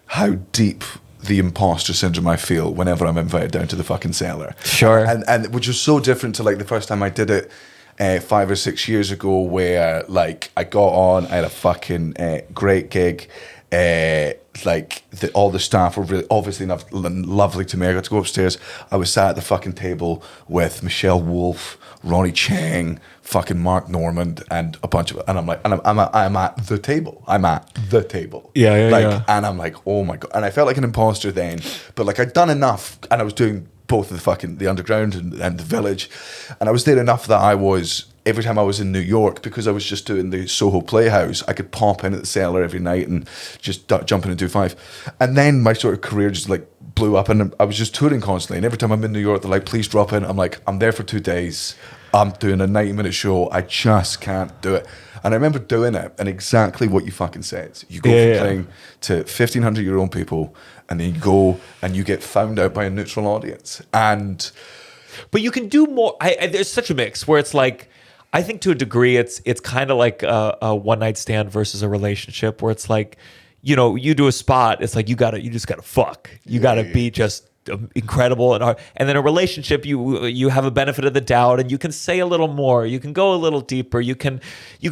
how deep the imposter syndrome I feel whenever I'm invited down to the fucking Cellar. Sure. And which is so different to like the first time I did it 5 or 6 years ago, where like I got on, I had a fucking great gig. All the staff were really obviously lovely to me. I got to go upstairs. I was sat at the fucking table with Michelle Wolf, Ronnie Chang, fucking Mark Normand, and a bunch of, and I'm like, and I'm at the table. I'm at the table. Yeah. And I'm like, oh my god. And I felt like an imposter then, but like I'd done enough, and I was doing both of the underground and the village, and I was there enough that I was, every time I was in New York, because I was just doing the Soho Playhouse, I could pop in at the Cellar every night and just jump in and do 5. And then my sort of career just like blew up, and I was just touring constantly. And every time I'm in New York, they're like, please drop in. I'm like, I'm there for 2 days. I'm doing a 90-minute show. I just can't do it. And I remember doing it, and exactly what you fucking said. You go from playing to 1,500 your own people, and then you go and you get found out by a neutral audience. But you can do more. There's such a mix where it's like, I think to a degree, it's kind of like a one night stand versus a relationship, where it's like, you do a spot, it's like you just gotta fuck, you gotta be just incredible and hard. And then a relationship, you have a benefit of the doubt, and you can say a little more, you can go a little deeper, you can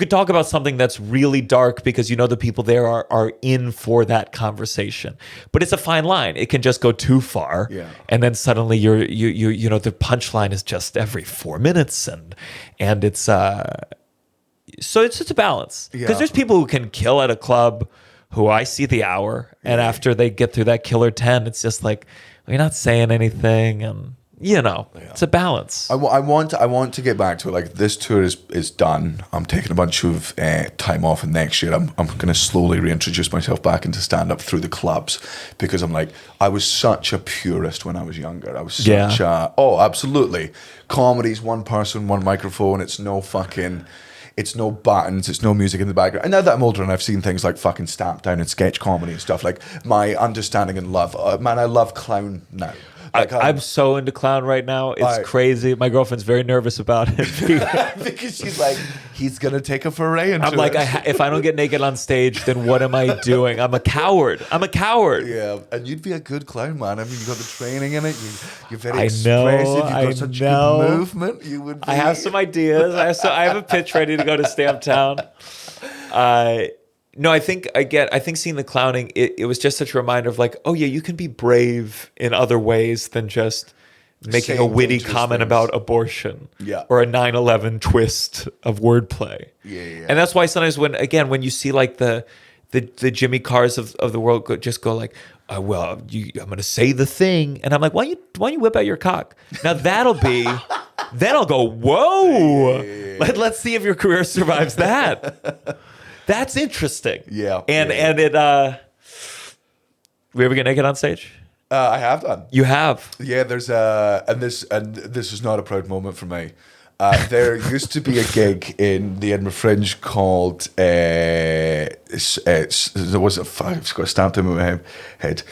talk about something that's really dark because the people there are in for that conversation. But it's a fine line. It can just go too far, and then suddenly the punchline is just every 4 minutes, and it's so it's a balance, because there's people who can kill at a club who I see the hour, and after they get through that killer 10, it's just like, you're not saying anything, and it's a balance. I want to get back to it. Like, this tour is done. I'm taking a bunch of time off, and next year I'm going to slowly reintroduce myself back into stand up through the clubs, because I'm like, I was such a purist when I was younger. I was such absolutely. Comedy's one person, one microphone. It's no buttons, it's no music in the background. And now that I'm older and I've seen things like fucking Stamp Down and sketch comedy and stuff, like my understanding and love, man, I love clown now. Like, I'm so into clown right now. It's crazy. My girlfriend's very nervous about it. Because she's like, he's going to take a foray into I'm like, if I don't get naked on stage, then what am I doing? I'm a coward. Yeah, and you'd be a good clown, man. I mean, you got the training in it. You're very expressive. You've got such good movement. You would. I have some ideas. I have a pitch ready to go to Stamp Town. No, I think seeing the clowning, it was just such a reminder of like, oh yeah, you can be brave in other ways than just making a witty comment about abortion, or a 9/11 twist of wordplay. Yeah. And that's why sometimes when you see like the Jimmy Carrs of the world go like, I'm going to say the thing, and I'm like, why don't you whip out your cock? Now that'll be, then I'll go, whoa, let's see if your career survives that. That's interesting. Yeah. And it we ever get naked on stage? I have done. You have. Yeah, there's and this is not a proud moment for me. There used to be a gig in the Edinburgh Fringe called there was I've got a stamp in my head.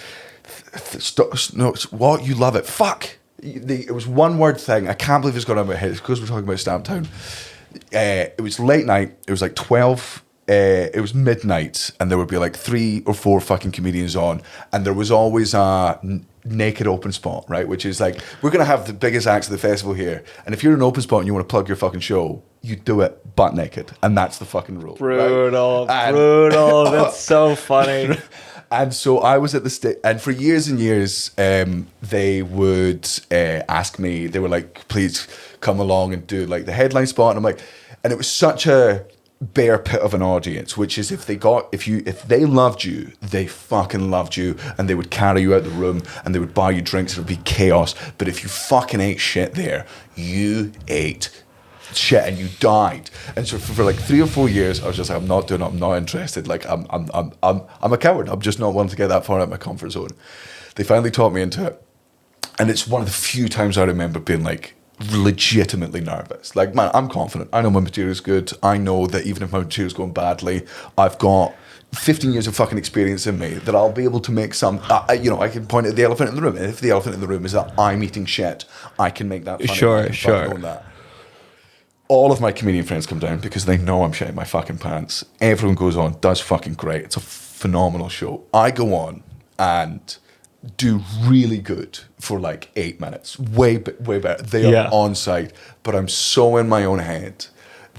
No, what, you love it? Fuck. It was one word thing. I can't believe it's gone out of my head. It's because we're talking about Stamp Town. It was late night. It was like 12. It was midnight, and there would be like 3 or 4 fucking comedians on, and there was always a naked open spot, right? Which is like, we're going to have the biggest acts of the festival here. And if you're in an open spot and you want to plug your fucking show, you do it butt naked. And that's the fucking rule. Brutal, right? brutal. That's so funny. And so I was at the stage, and for years and years, they would ask me, they were like, please come along and do like the headline spot. And I'm like, and it was such a bear pit of an audience, which is if they loved you, they fucking loved you, and they would carry you out the room and they would buy you drinks. It would be chaos. But if you fucking ate shit there, you ate shit and you died. And so for like 3 or 4 years, I was just like, I'm not doing it. I'm not interested. Like I'm a coward. I'm just not wanting to get that far out of my comfort zone. They finally taught me into it, and it's one of the few times I remember being like legitimately nervous. Like, man, I'm confident. I know my material's good. I know that even if my material's going badly, I've got 15 years of fucking experience in me that I'll be able to make some, I can point at the elephant in the room. And if the elephant in the room is that I'm eating shit, I can make that funny. Sure. That. All of my comedian friends come down because they know I'm shitting my fucking pants. Everyone goes on, does fucking great. It's a phenomenal show. I go on and do really good for like 8 minutes. Way better. They are on site, but I'm so in my own head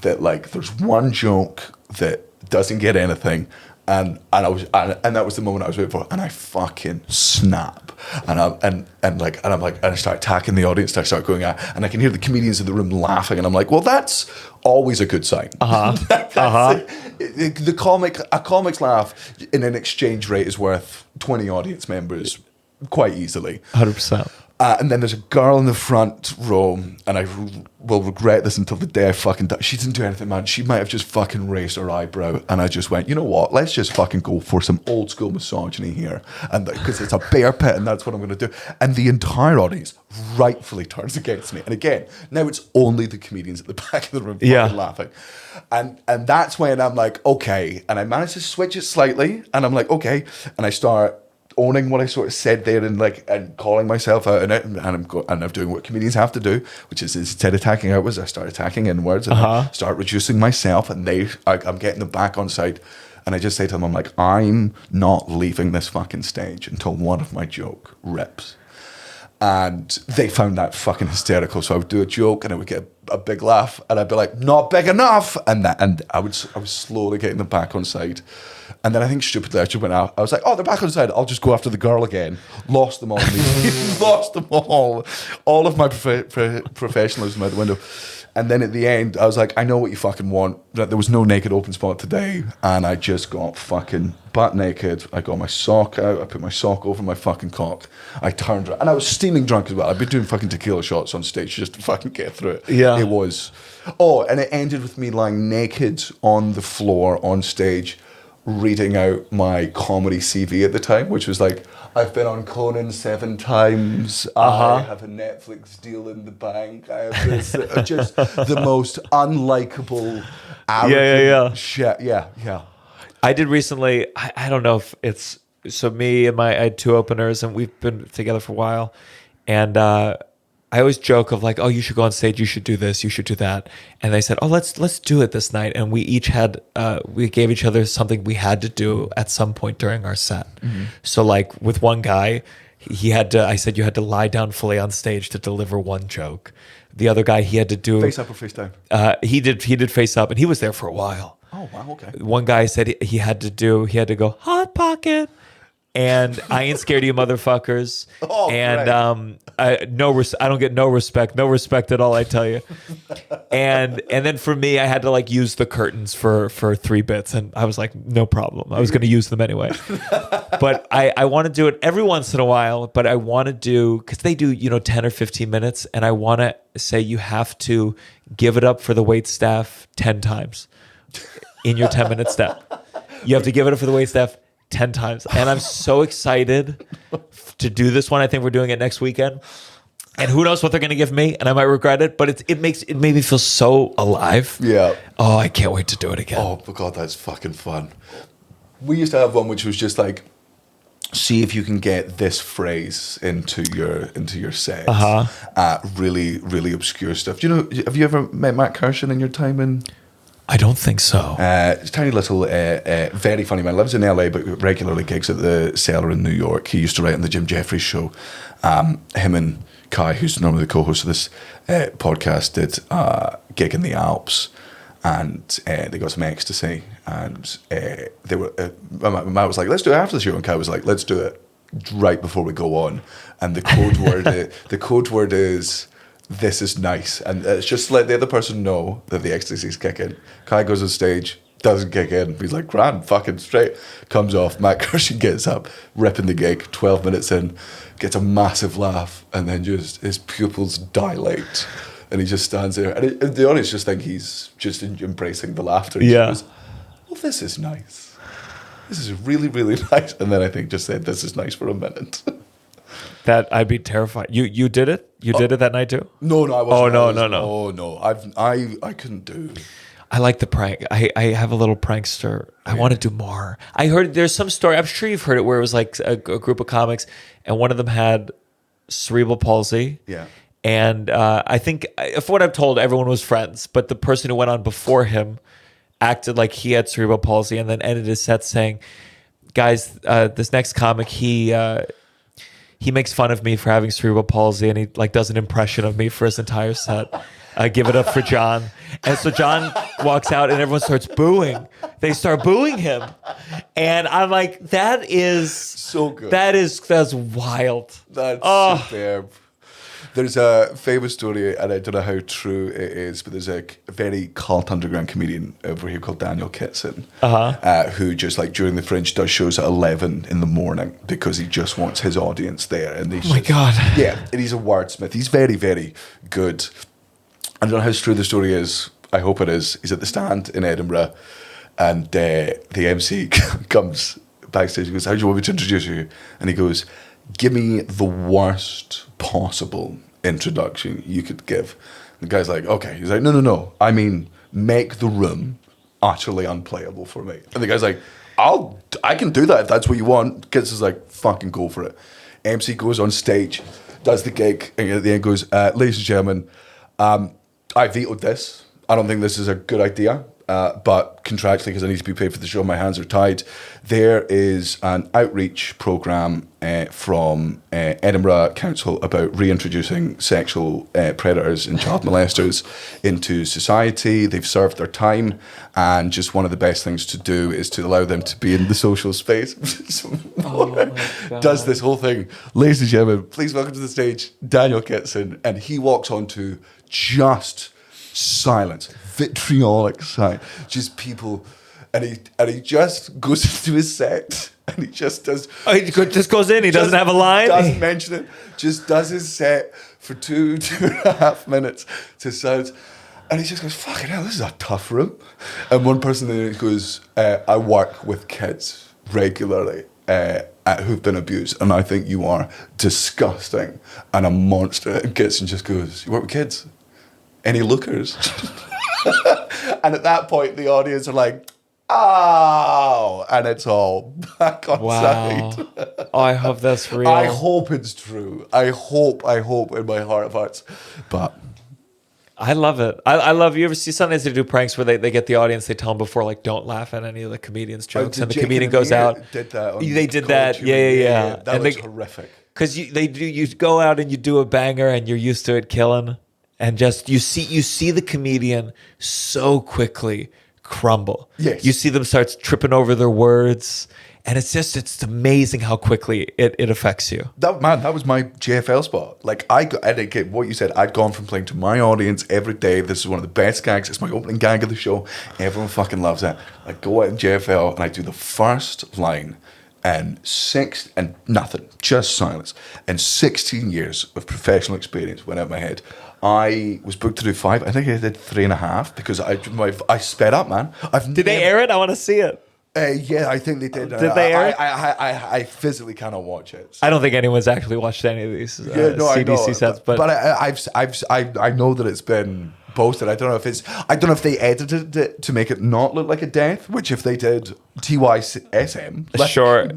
that like there's one joke that doesn't get anything. And that was the moment I was waiting for, and I fucking snap, and I start attacking the audience, and I start going out, and I can hear the comedians in the room laughing, and I'm like, well, that's always a good sign. A comic's laugh in an exchange rate is worth 20 audience members quite easily. 100%. And then there's a girl in the front row, and I will regret this until the day I fucking die. She didn't do anything, man. She might have just fucking raised her eyebrow, and I just went, you know what? Let's just fucking go for some old school misogyny here, and because it's a bear pit, and that's what I'm going to do. And the entire audience rightfully turns against me. And again, now it's only the comedians at the back of the room fucking laughing, and that's when I'm like, okay, and I managed to switch it slightly, and I'm like, okay, and I start owning what I sort of said there and calling myself out in it, and I'm doing what comedians have to do, which is instead of attacking outwards, I start attacking inwards, and I start reducing myself, and I'm getting them back on side, and I just say to them, I'm like, I'm not leaving this fucking stage until one of my joke rips. And they found that fucking hysterical. So I would do a joke and I would get a big laugh, and I'd be like, not big enough, and I was slowly getting them back on side. And then I think stupidly I just went out. I was like, oh, they're back on side. I'll just go after the girl again. Lost them all. Lost them all. All of my professionalism out the window. And then at the end, I was like, I know what you fucking want. There was no naked open spot today. And I just got fucking butt naked. I got my sock out. I put my sock over my fucking cock. I turned around. And I was steaming drunk as well. I'd been doing fucking tequila shots on stage just to fucking get through it. Yeah. It was. Oh, and it ended with me lying naked on the floor on stage, reading out my comedy CV at the time, which was like, I've been on Conan 7 times. I have a Netflix deal in the bank. I have this, just the most unlikable, arrogant shit. Yeah. I did recently, I don't know if it's, so me and I had 2 openers, and we've been together for a while, and I always joke of like, oh, you should go on stage, you should do this, you should do that. And they said, oh, let's do it this night. And we each had, we gave each other something we had to do at some point during our set. Mm-hmm. So like with one guy, I said you had to lie down fully on stage to deliver one joke. The other guy, he had to do face up or face down. He did face up, and he was there for a while. Oh wow, okay. One guy said he had to go Hot Pocket. And I ain't scared of you motherfuckers. Oh, and I don't get no respect at all, I tell you. And then for me, I had to like use the curtains for 3 bits, and I was like, no problem. I was going to use them anyway. But I want to do it every once in a while. But I want to do, because they do 10 or 15 minutes, and I want to say you have to give it up for the wait staff 10 times in your 10-minute step. You have to give it up for the wait staff 10 times. And I'm so excited to do this one. I think we're doing it next weekend. And who knows what they're going to give me, and I might regret it, but it made me feel so alive. Yeah. Oh, I can't wait to do it again. Oh, my God, that's fucking fun. We used to have one which was just like, see if you can get this phrase into your set. Really, really obscure stuff. Do you know, have you ever met Matt Kirshen in your time in... I don't think so. Tiny little, very funny man. Lives in LA, but regularly gigs at the Cellar in New York. He used to write on the Jim Jeffries show. Him and Kai, who's normally the co-host of this podcast, did a gig in the Alps, and they got some ecstasy, and they were. Matt was like, "Let's do it after the show," and Kai was like, "Let's do it right before we go on." And the code word is, "This is nice," and it's just to let the other person know that the ecstasy's kicking. Kai goes on stage, doesn't kick in. He's like, "Grand, fucking straight." Comes off. Matt Kirshen gets up, ripping the gig. 12 minutes in, gets a massive laugh, and then just his pupils dilate, and he just stands there, and the audience just think he's just embracing the laughter. He goes, "Well, this is nice. This is really, really nice." And then I think just said, "This is nice" for a minute. That I'd be terrified. You did it? You did it that night too? No, I wasn't. No. Oh no, I couldn't do. I like the prank. I have a little prankster. I want to do more. I heard there's some story. I'm sure you've heard it where it was like a group of comics, and one of them had cerebral palsy. Yeah. And I think, if what I'm told, everyone was friends, but the person who went on before him acted like he had cerebral palsy, and then ended his set saying, "Guys, this next comic, he makes fun of me for having cerebral palsy, and he like does an impression of me for his entire set. Give it up for John." And so John walks out, and everyone starts booing. They start booing him, and I'm like, "That is So good. That's wild." That's superb. There's a famous story, and I don't know how true it is, but there's a very cult underground comedian over here called Daniel Kitson, who just like during the Fringe does shows at 11 in the morning because he just wants his audience there. And Oh my God. Yeah, and he's a wordsmith. He's very, very good. I don't know how true the story is. I hope it is. He's at the Stand in Edinburgh, and the MC comes backstage and goes, "How do you want me to introduce you?" And he goes, "Give me the worst possible introduction you could give." And the guy's like, "Okay." He's like, No. I mean, make the room utterly unplayable for me." And the guy's like, I can do that if that's what you want. Kids is like, "Fucking go for it." MC goes on stage, does the gig, and at the end goes, "Ladies and gentlemen, I vetoed this. I don't think this is a good idea. But contractually, because I need to be paid for the show, my hands are tied. There is an outreach programme from Edinburgh Council about reintroducing sexual predators and child molesters into society. They've served their time, and just one of the best things to do is to allow them to be in the social space." Does this whole thing. Ladies and gentlemen, please welcome to the stage Daniel Kitson, and he walks on to just silence, vitriolic silence, just people, and he just goes into his set, and he just does. Oh, he just goes in. He doesn't have a line. Doesn't mention it. Just does his set for 2.5 minutes to silence, and he just goes, "Fucking hell, this is a tough room." And one person then goes, "I work with kids regularly who've been abused, and I think you are disgusting and a monster." And Kitson just goes, "You work with kids? Any lookers?" And at that point, the audience are like, "Oh," and it's all back on side. Oh, I hope that's real. I hope it's true. I hope in my heart of hearts. But I love it. I love. You ever see sometimes they do pranks where they get the audience, they tell them before, like, don't laugh at any of the comedian's jokes, and the comedian goes out. Did that. They did that. Yeah. That was horrific. Because you go out and you do a banger, and you're used to it killing, and just you see the comedian so quickly crumble. Yes. You see them start tripping over their words, and it's amazing how quickly it affects you. That was my JFL spot. Like what you said, I'd gone from playing to my audience every day. This is one of the best gags. It's my opening gag of the show. Everyone fucking loves it. I go out in JFL and I do the first line, and nothing, just silence. And 16 years of professional experience went out my head. I was booked to do 5. I think I did 3.5 because I sped up, man. Did they air it? I want to see it. Yeah, I think they did. Did they air it? I physically cannot watch it. So. I don't think anyone's actually watched any of these CDC sets, but I know that it's been posted. I don't know if they edited it to make it not look like a death. Which if they did, TYSM. Like,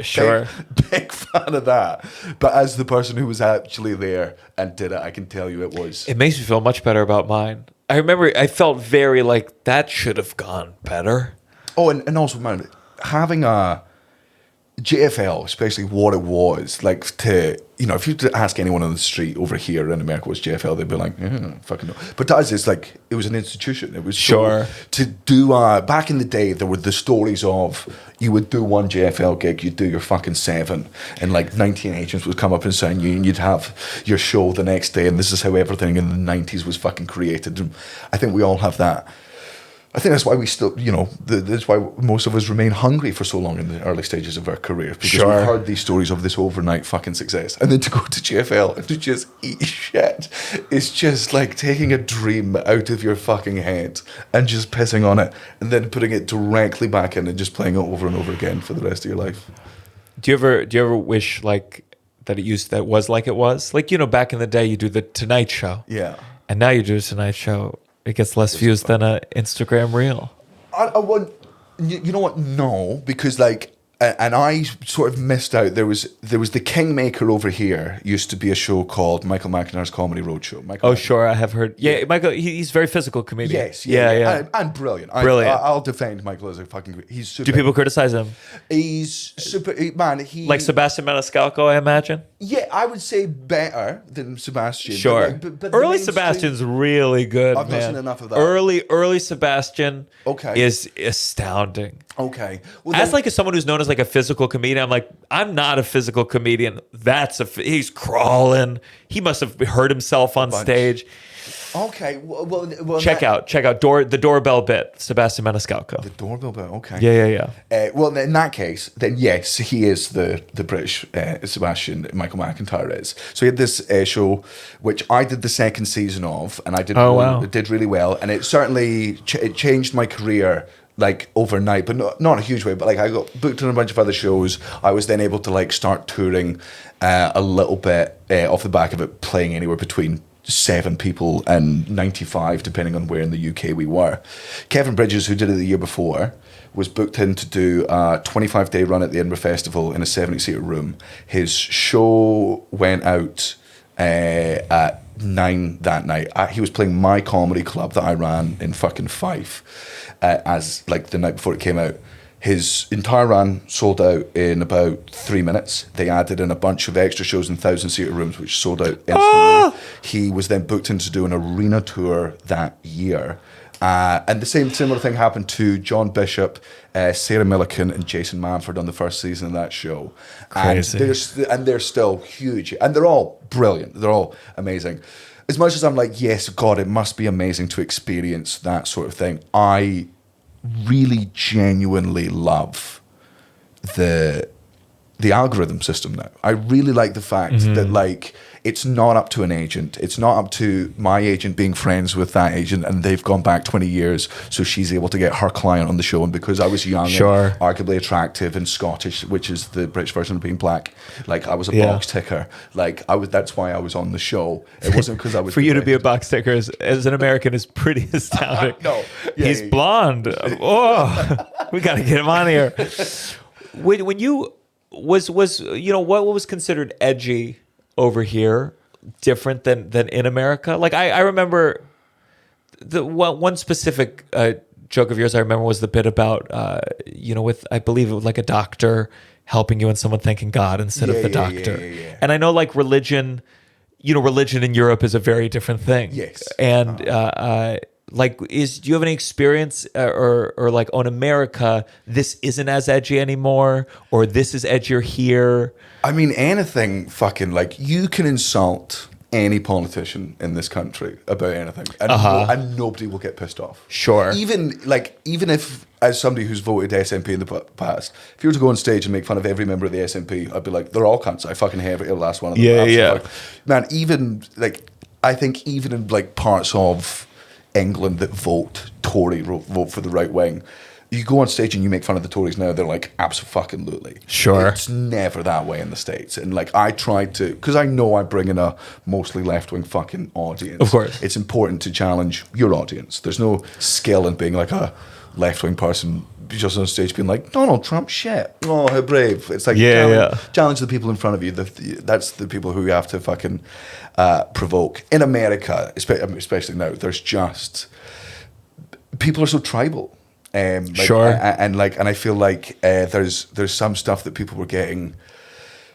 Sure. Big fan of that. But as the person who was actually there and did it, I can tell you it was. it makes me feel much better about mine. I remember I felt very like that should have gone better. Oh, and also, man, having a JFL, especially what it was, like to, you know, if you ask anyone on the street over here in America what's JFL, they'd be like, yeah, fucking no. But to us, it's like, it was an institution. It was Sure. to do, back in the day, there were the stories of, you would do one JFL gig, you'd do your fucking 7, and like 19 agents would come up and sign you, and you'd have your show the next day, and this is how everything in the 90s was fucking created. And I think we all have that. I think that's why we still, you know, that's why most of us remain hungry for so long in the early stages of our career, because Sure. we've heard these stories of this overnight fucking success, and then to go to JFL and to just eat shit is just like taking a dream out of your fucking head and just pissing on it, and then putting it directly back in and just playing it over and over again for the rest of your life. Do you ever wish like that it was like it was? Like, you know, back in the day you do the Tonight Show. Yeah. And now you do the Tonight Show. It gets less views than a Instagram reel. I want, you know what? No, because like, and I sort of missed out. There was the Kingmaker over here. Used to be a show called Michael McIntyre's Comedy Roadshow. Sure, I have heard. Yeah, Michael, he's very physical comedian. Yes, yeah. And brilliant. Brilliant. I'll defend Michael as a fucking. He's super. Do people criticize him? He's super. He Like Sebastian Maniscalco, I imagine. Yeah, I would say better than Sebastian. Sure. But the early mainstream- Sebastian's really good. I've not man. seen enough of that. Early Sebastian. Okay. Is astounding. Okay. Well, As then- like as someone who's known as like a physical comedian, I'm like, I'm not a physical comedian. He's crawling. He must have hurt himself on stage. Okay. Well Check out the doorbell bit, Sebastian Maniscalco. the doorbell bell. Okay. Yeah. Well, in that case, then yes, he is the British Sebastian. Michael McIntyre is. So he had this show, which I did the second season of, and I did. Did really well, and it certainly it changed my career like overnight, but not in a huge way. But like I got booked on a bunch of other shows. I was then able to like start touring a little bit off the back of it, playing anywhere between 7 people and 95, depending on where in the UK we were. Kevin Bridges, who did it the year before, was booked in to do a 25-day run at the Edinburgh Festival in a 70-seater room. His show went out at 9 that night. He was playing my comedy club that I ran in fucking Fife as like the night before it came out. His entire run sold out in about 3 minutes. They added in a bunch of extra shows in 1,000-seater rooms, which sold out instantly. He was then booked in to do an arena tour that year. And the similar thing happened to John Bishop, Sarah Millican, and Jason Manford on the first season of that show. Crazy. And they're still huge. And they're all brilliant. They're all amazing. As much as I'm like, yes, God, it must be amazing to experience that sort of thing, I really genuinely love the algorithm system now. I really like the fact that like it's not up to an agent. It's not up to my agent being friends with that agent and they've gone back 20 years so she's able to get her client on the show. And because I was young Sure. and arguably attractive and Scottish, which is the British version of being black, like I was a box ticker. Like that's why I was on the show. It wasn't because I was For you to be a box ticker as an American is pretty astounding. No. Yeah, He's yeah. blonde. Oh, we got to get him on here. When you was you know what was considered edgy over here different than in America? Like I remember the one specific joke of yours I remember was the bit about you know, with I believe it was like a doctor helping you and someone thanking God instead of the doctor. Yeah. And I know like religion, you know, religion in Europe is a very different thing. Yes. And like, do you have any experience or like on America, this isn't as edgy anymore, or this is edgier here? I mean, anything fucking like you can insult any politician in this country about anything, and, and nobody will get pissed off. Sure. Even if, as somebody who's voted SNP in the past, if you were to go on stage and make fun of every member of the SNP, I'd be like, they're all cunts. I fucking hate every last one of them. Yeah. Man, even like I think even in like parts of England that vote Tory, vote for the right wing, you go on stage and you make fun of the Tories now, they're like, absolutely. Sure. It's never that way in the States. And like, I tried to, because I know I bring in a mostly left-wing fucking audience. Of course. It's important to challenge your audience. There's no skill in being like a left-wing person just on stage being like, Donald Trump, shit. Oh, how brave. It's like, challenge the people in front of you. That's the people who you have to fucking provoke. In America, especially now, there's just, people are so tribal. Sure. And I feel like there's some stuff that people were getting,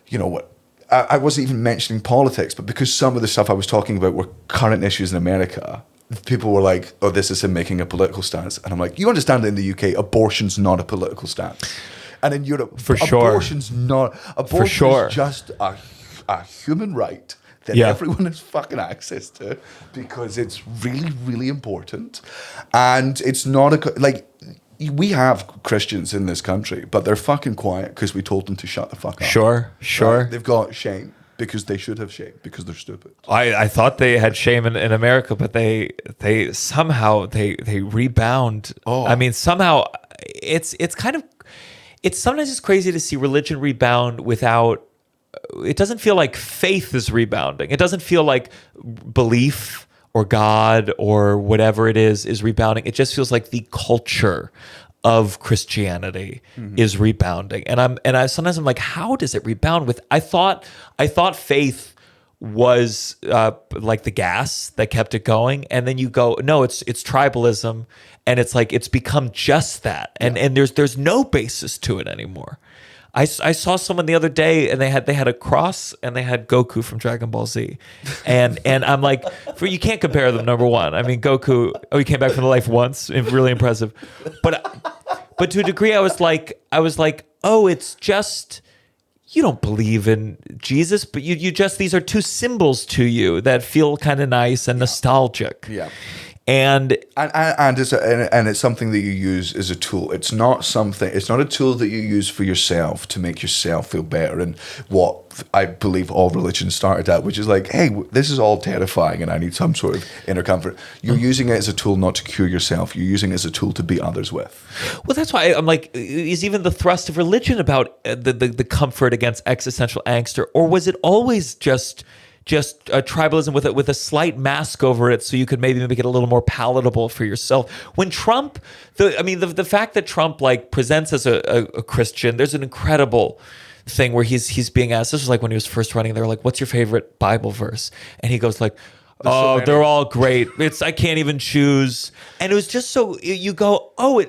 you know what, I wasn't even mentioning politics, but because some of the stuff I was talking about were current issues in America, people were like, oh, this is him making a political stance. And I'm like, you understand that in the UK, abortion's not a political stance. And in Europe, abortion's not. Abortion is just a human right that everyone has fucking access to, because it's really, really important. And it's not like, we have Christians in this country, but they're fucking quiet because we told them to shut the fuck up. Sure. Right? They've got shame because they should have shame because they're stupid. I thought they had shame in America, but they somehow they rebound. Oh. I mean, somehow it's sometimes it's crazy to see religion rebound without. It doesn't feel like faith is rebounding. It doesn't feel like belief or God or whatever it is rebounding. It just feels like the culture of Christianity is rebounding. And I sometimes I'm like, how does it rebound with? I thought faith was like the gas that kept it going, and then you go, no, it's tribalism, and it's like it's become just that, and there's no basis to it anymore. I saw someone the other day, and they had a cross, and they had Goku from Dragon Ball Z, and I'm like, you can't compare them. Number one, I mean, Goku, he came back from the life once, really impressive, but to a degree, I was like, oh, it's just, you don't believe in Jesus, but you just, these are two symbols to you that feel kind of nice and nostalgic. Yeah. And it's something that you use as a tool. It's not a tool that you use for yourself to make yourself feel better. And what I believe all religions started at, which is like, hey, this is all terrifying and I need some sort of inner comfort. You're using it as a tool not to cure yourself. You're using it as a tool to beat others with. Well, that's why I'm like, is even the thrust of religion about the comfort against existential angst, or was it always just tribalism with a slight mask over it, so you could maybe make it a little more palatable for yourself? When Trump, the fact that Trump like presents as a Christian, there's an incredible thing where he's being asked. This was like when he was first running. They were like, "What's your favorite Bible verse?" And he goes like, "Oh, they're all great. I can't even choose." And it was just so you go, "Oh,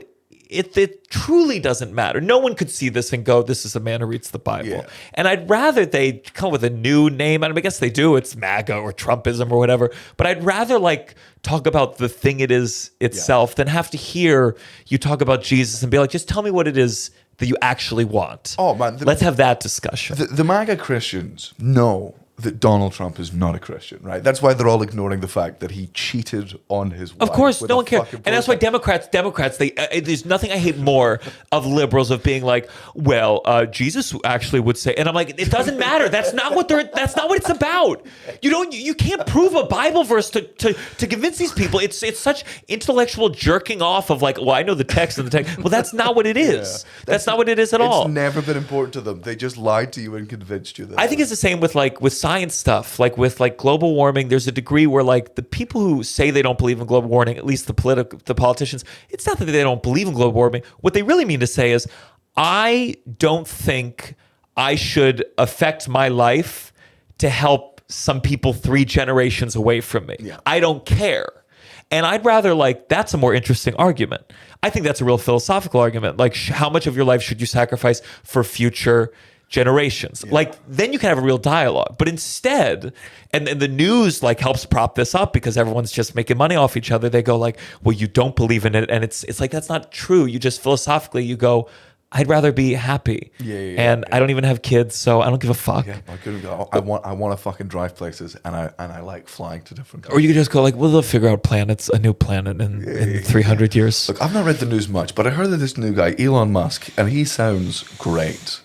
it truly doesn't matter. No one could see this and go, this is a man who reads the Bible." Yeah. And I'd rather they come up with a new name. I guess they do. It's MAGA or Trumpism or whatever. But I'd rather like talk about the thing it is itself than have to hear you talk about Jesus and be like, just tell me what it is that you actually want. Oh, man. Let's have that discussion. The MAGA Christians know that Donald Trump is not a Christian, right? That's why they're all ignoring the fact that he cheated on his wife. Of course, no one cares. And that's why Democrats, there's nothing I hate more of liberals of being like, well, Jesus actually would say, and I'm like, it doesn't matter. That's not what it's about. You can't prove a Bible verse to convince these people. It's such intellectual jerking off of like, well, I know the text and the text. Well, that's not what it is. Yeah. That's not what it is at all. It's never been important to them. They just lied to you and convinced you that. I think it's the same with science stuff, like with like global warming. There's a degree where like the people who say they don't believe in global warming, at least the politicians, it's not that they don't believe in global warming. What they really mean to say is, I don't think I should affect my life to help some people 3 generations away from me. Yeah. I don't care. And I'd rather that's a more interesting argument. I think that's a real philosophical argument. Like, how much of your life should you sacrifice for future generations? Yeah. Then you can have a real dialogue. But instead, and the news helps prop this up because everyone's just making money off each other. They go well, you don't believe in it, and it's like, that's not true. You just philosophically you go, I'd rather be happy. And I don't even have kids, so I don't give a fuck. Yeah, I couldn't go. I want to fucking drive places, and I like flying to different countries. Or you could just go well, they'll figure out a new planet in 300 years. Look, I've not read the news much, but I heard that this new guy, Elon Musk, and he sounds great.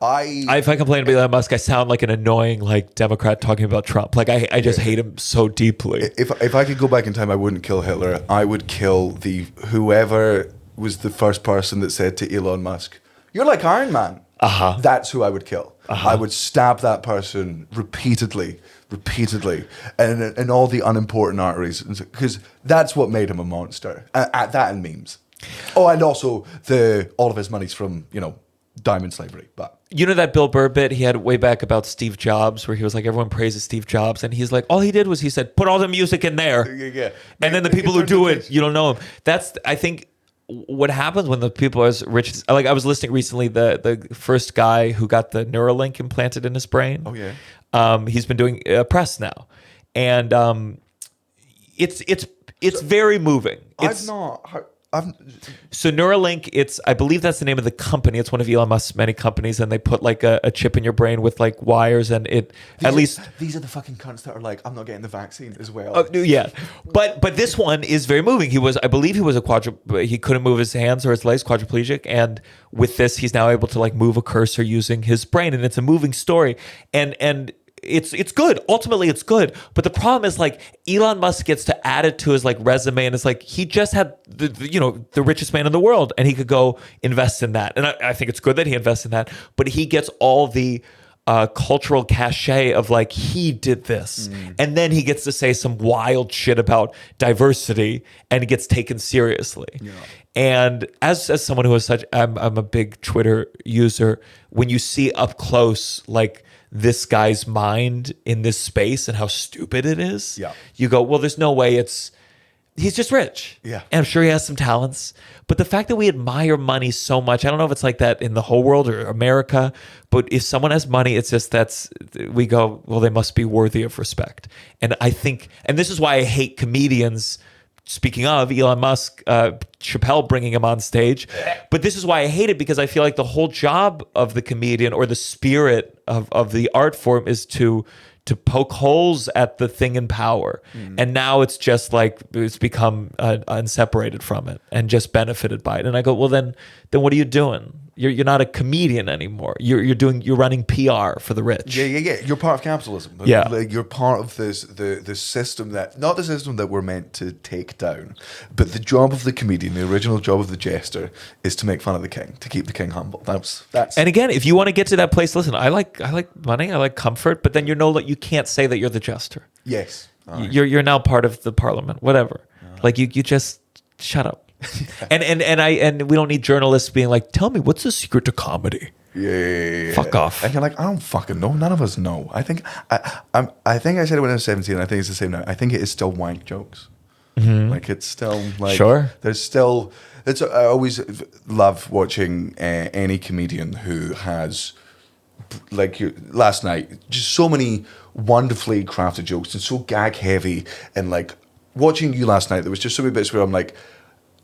If I complain about Elon Musk, I sound like an annoying Democrat talking about Trump. I just hate him so deeply. If I could go back in time, I wouldn't kill Hitler. I would kill whoever was the first person that said to Elon Musk, "You're like Iron Man." That's who I would kill. I would stab that person repeatedly, and all the unimportant arteries, because that's what made him a monster. That and memes. Oh, and also all of his money's from, diamond slavery. But You know that Bill Burr bit he had way back about Steve Jobs, where he was like, everyone praises Steve Jobs, and he's like, all he did was he said, put all the music in there, yeah. and then the people who do it, you don't know him. That's, I think, what happens when the people are as rich. Like I was listening recently, the first guy who got the Neuralink implanted in his brain. Oh yeah. He's been doing press now, and it's very moving. So Neuralink, I believe that's the name of the company. It's one of Elon Musk's many companies, and they put like a chip in your brain with like wires, and these are the fucking cunts that are like, I'm not getting the vaccine as well. Yeah, but this one is very moving. I believe he was he couldn't move his hands or his legs, quadriplegic, and with this, he's now able to like move a cursor using his brain, and it's a moving story, and. It's good. Ultimately, it's good. But the problem is like Elon Musk gets to add it to his like resume, and it's like he just had the richest man in the world, and he could go invest in that. And I think it's good that he invests in that. But he gets all the cultural cachet of like he did this, and then he gets to say some wild shit about diversity, and he gets taken seriously. Yeah. And as someone who is I'm a big Twitter user. When you see up close like this guy's mind in this space and how stupid it is, you go, well, there's no way he's just rich. Yeah. And I'm sure he has some talents. But the fact that we admire money so much, I don't know if it's like that in the whole world or America, but if someone has money, it's just we go, well, they must be worthy of respect. And I think, and this is why I hate comedians. Speaking of Elon Musk, Chappelle bringing him on stage. But this is why I hate it, because I feel like the whole job of the comedian or the spirit of the art form is to poke holes at the thing in power. And now it's just like it's become unseparated from it and just benefited by it. And I go, well, then what are you doing? You're not a comedian anymore. You're running PR for the rich. Yeah. You're part of capitalism. Yeah. Like, you're part of the system not the system that we're meant to take down, but the job of the comedian, the original job of the jester, is to make fun of the king, to keep the king humble. That's. And again, if you want to get to that place, listen, I like money, I like comfort, but then you can't say that you're the jester. Yes. Right. You're now part of the parliament, whatever. Like you just shut up. And we don't need journalists being like, tell me what's the secret to comedy. Yeah. Fuck off. And you're like, I don't fucking know. None of us know. I think I said it when I was 17. And I think it's the same now. I think it is still wank jokes. Like it's still like sure. There's still. I always love watching any comedian who has, like last night, just so many wonderfully crafted jokes and so gag heavy, and like watching you last night, there was just so many bits where I'm like.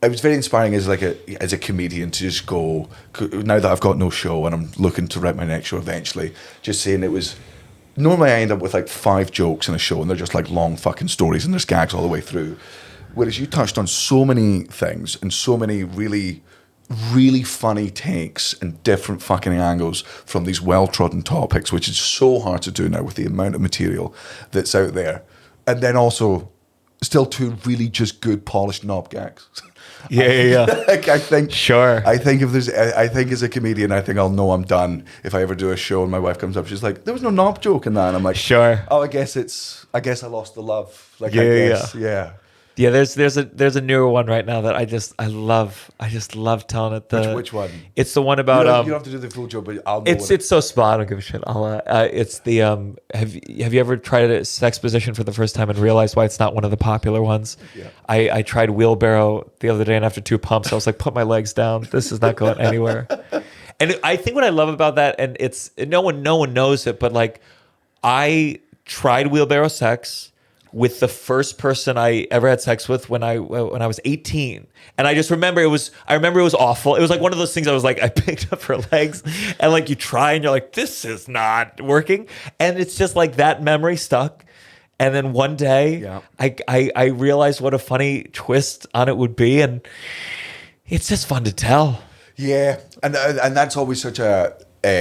It was very inspiring as a comedian to just go, now that I've got no show and I'm looking to write my next show eventually, just saying it was, normally I end up with like 5 jokes in a show and they're just like long fucking stories and there's gags all the way through. Whereas you touched on so many things and so many really, really funny takes and different fucking angles from these well-trodden topics, which is so hard to do now with the amount of material that's out there. And then also still 2 really just good polished knob gags. Yeah. Like, I think as a comedian, I think I'll know I'm done if I ever do a show and my wife comes up, she's like, there was no knob joke in that, and I'm like, sure. Oh, I guess I lost the love. Like, yeah. Yeah, there's a newer one right now that I just love telling it. Which one? It's the one about you don't have to do the full joke, but I'll know. It's so spot. I don't give a shit. It's the have you ever tried a sex position for the first time and realized why it's not one of the popular ones? Yeah. I tried wheelbarrow the other day, and after 2 pumps, I was like, put my legs down. This is not going anywhere. And I think what I love about that, and it's no one knows it, but like I tried wheelbarrow sex with the first person I ever had sex with when I was 18. And I just remember it was awful. It was like one of those things I was like, I picked up her legs and like you try and you're like, this is not working. And it's just like that memory stuck. And then one day I realized what a funny twist on it would be. And it's just fun to tell. Yeah. And that's always such a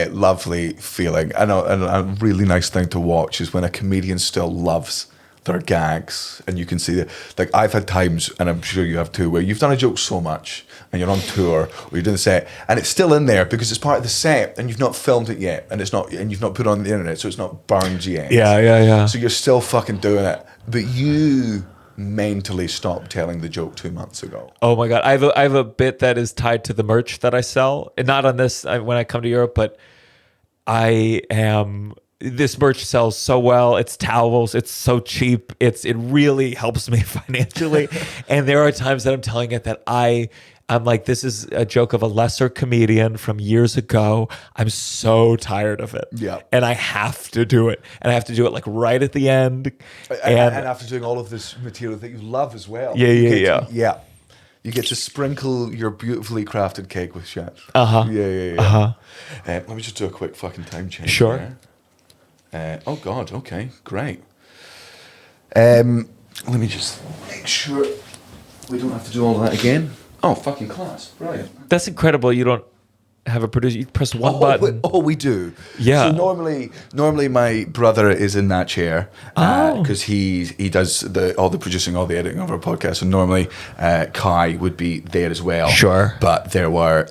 lovely feeling. And a really nice thing to watch is when a comedian still loves their gags, and you can see that. Like I've had times, and I'm sure you have too, where you've done a joke so much and you're on tour or you're doing the set and it's still in there because it's part of the set and you've not filmed it yet and you've not put it on the internet, so it's not burned yet. Yeah. So you're still fucking doing it, but you mentally stopped telling the joke 2 months ago. Oh my God. I have a bit that is tied to the merch that I sell. And not on this when I come to Europe, but this merch sells so well. It's towels. It's so cheap. It really helps me financially. And there are times that I'm telling it that I'm like, this is a joke of a lesser comedian from years ago. I'm so tired of it. Yeah. And I have to do it. And I have to do it like right at the end. And after doing all of this material that you love as well. Yeah. You get to sprinkle your beautifully crafted cake with shit. Uh-huh. Let me just do a quick fucking time change. Sure. Oh God. Okay. Great. Let me just make sure we don't have to do all that again. Oh, fucking class. Brilliant. That's incredible. You don't have a producer. You press one button. We do. Yeah. So normally my brother is in that chair because he does all the producing, all the editing of our podcast. And normally Kai would be there as well. Sure. But there were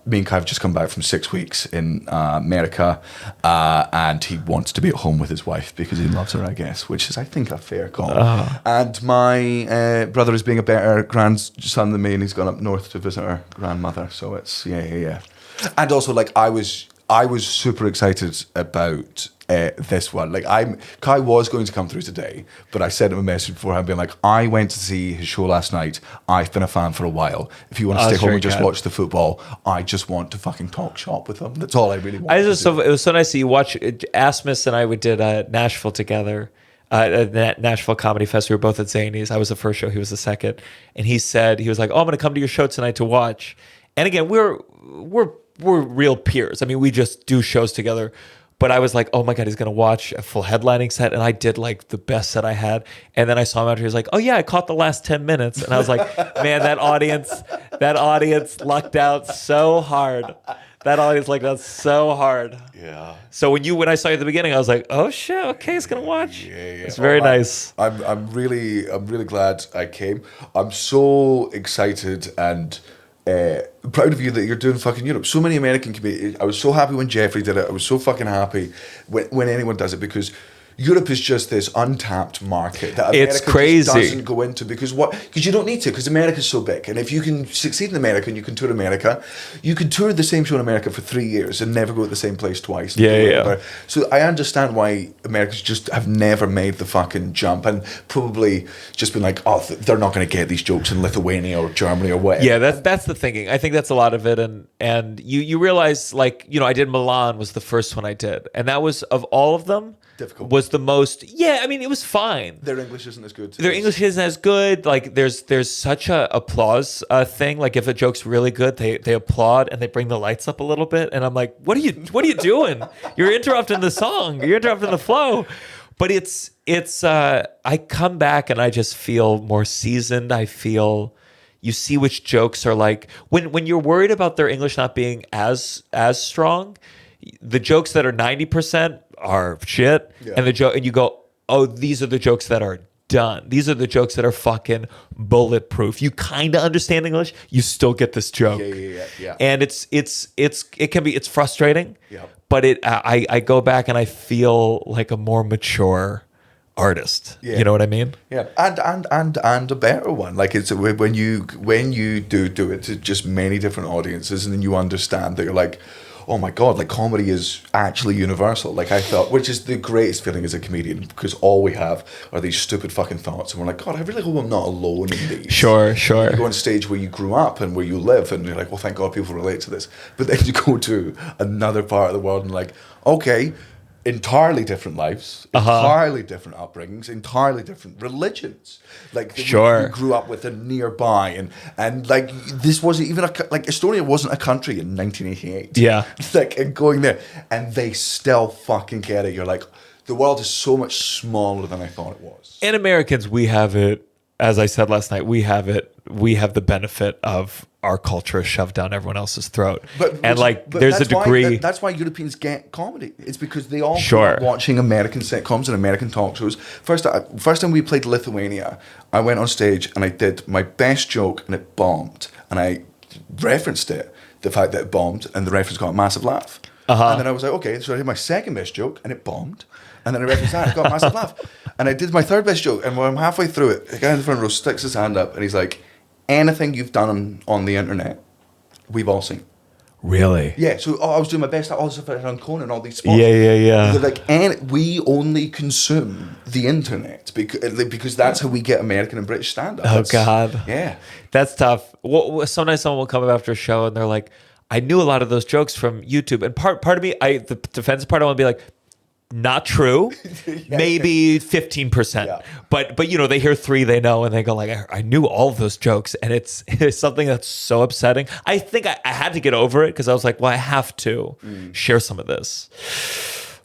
me and Kai have just come back from 6 weeks in America, and he wants to be at home with his wife because he loves her, I guess, which is I think a fair call. And my brother is being a better grandson than me, and he's gone up north to visit our grandmother. So it's yeah. And also, like, I was super excited about this one. Like, Kai was going to come through today, but I sent him a message beforehand being like, I went to see his show last night. I've been a fan for a while. If you want to stay home and just watch the football, I just want to fucking talk shop with him. That's all I really want. It was so nice that you watch. Asmus and I did Nashville together. Nashville Comedy Fest. We were both at Zanies. I was the first show. He was the second. And he was like, "Oh, I'm going to come to your show tonight to watch." And again, we're real peers. I mean, we just do shows together. But I was like, oh my God, he's going to watch a full headlining set. And I did like the best set I had. And then I saw him after. He was like, oh yeah, I caught the last 10 minutes. And I was like, man, that audience lucked out so hard. Yeah. So when I saw you at the beginning, I was like, oh shit, okay, he's going to watch. Yeah. It's very nice. I'm really glad I came. I'm so excited and proud of you that you're doing fucking Europe. So many American comedians. I was so happy when Jeffrey did it. I was so fucking happy when anyone does it, because Europe is just this untapped market that America it's crazy. Just doesn't go into because you don't need to, because America's so big. And if you can succeed in America and you can tour America, you can tour the same show in America for 3 years and never go to the same place twice. Yeah. So I understand why Americans just have never made the fucking jump and probably just been like, oh, they're not going to get these jokes in Lithuania or Germany or whatever. Yeah, that's the thinking. I think that's a lot of it. And you realize, like, I did Milan was the first one I did. And that was, of all of them, difficult. Was the most, I mean, it was fine. Their English isn't as good. Their English isn't as good. Like, there's such a applause thing. Like, if a joke's really good, they applaud and they bring the lights up a little bit. And I'm like, what are you doing? You're interrupting the song. You're interrupting the flow. But it's I come back and I just feel more seasoned. I feel you see which jokes are like when you're worried about their English not being as strong. The jokes that are 90% are shit, and and you go, oh, these are the jokes that are done. These are the jokes that are fucking bulletproof. You kind of understand English, you still get this joke. Yeah. And it's frustrating. Yeah. But I go back and I feel like a more mature artist. Yeah. You know what I mean? Yeah, and a better one. Like, it's when you do it to just many different audiences, and then you understand that you're like, oh my God, like, comedy is actually universal. Like, I felt, which is the greatest feeling as a comedian, because all we have are these stupid fucking thoughts, and we're like, God, I really hope I'm not alone in these. Sure. You go on stage where you grew up and where you live, and you're like, well, thank God people relate to this. But then you go to another part of the world and like, okay, entirely different lives, entirely different upbringings, entirely different religions. Like, you grew up with a nearby, and like, this wasn't even like Estonia wasn't a country in 1988. Yeah, like, and going there, and they still fucking get it. You're like, the world is so much smaller than I thought it was. And Americans, we have it. As I said last night, we have it. We have the benefit of our culture shoved down everyone else's throat. But there's a degree. That's why Europeans get comedy. It's because they all grew up watching American sitcoms and American talk shows. First time we played Lithuania, I went on stage and I did my best joke and it bombed. And I referenced it, the fact that it bombed, and the reference got a massive laugh. And then I was like, okay, so I did my second best joke and it bombed. And then I referenced that. I got a massive laugh. And I did my third best joke. And when I'm halfway through it, the guy in the front row sticks his hand up and he's like, anything you've done on the internet, we've all seen. Really? Yeah, so I was doing my best. I also found on Conan, all these spots. Yeah. They're like, and we only consume the internet because that's how we get American and British stand-up. Oh, God. Yeah. That's tough. Well, sometimes someone will come up after a show and they're like, I knew a lot of those jokes from YouTube. And part of me, the defense part, I want to be like, not true. Maybe 15%. Yeah. But they hear 3 they know and they go like, I knew all of those jokes, and it's something that's so upsetting. I think I had to get over it because I was like, well, I have to share some of this.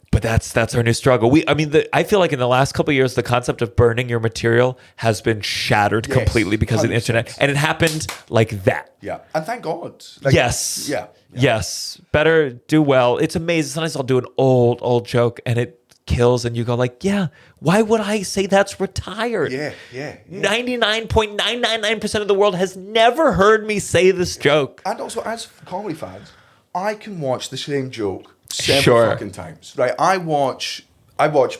But that's our new struggle. I feel like in the last couple of years, the concept of burning your material has been shattered completely because of the 100%. internet, and it happened like that. Yeah. And thank God. Yes. Yeah. Yes. Better do well. It's amazing. Sometimes I'll do an old joke and it kills, and you go like, yeah, why would I say that's retired? Yeah. 99.999% of the world has never heard me say this joke. And also, as comedy fans, I can watch the same joke several fucking times. Right? I watch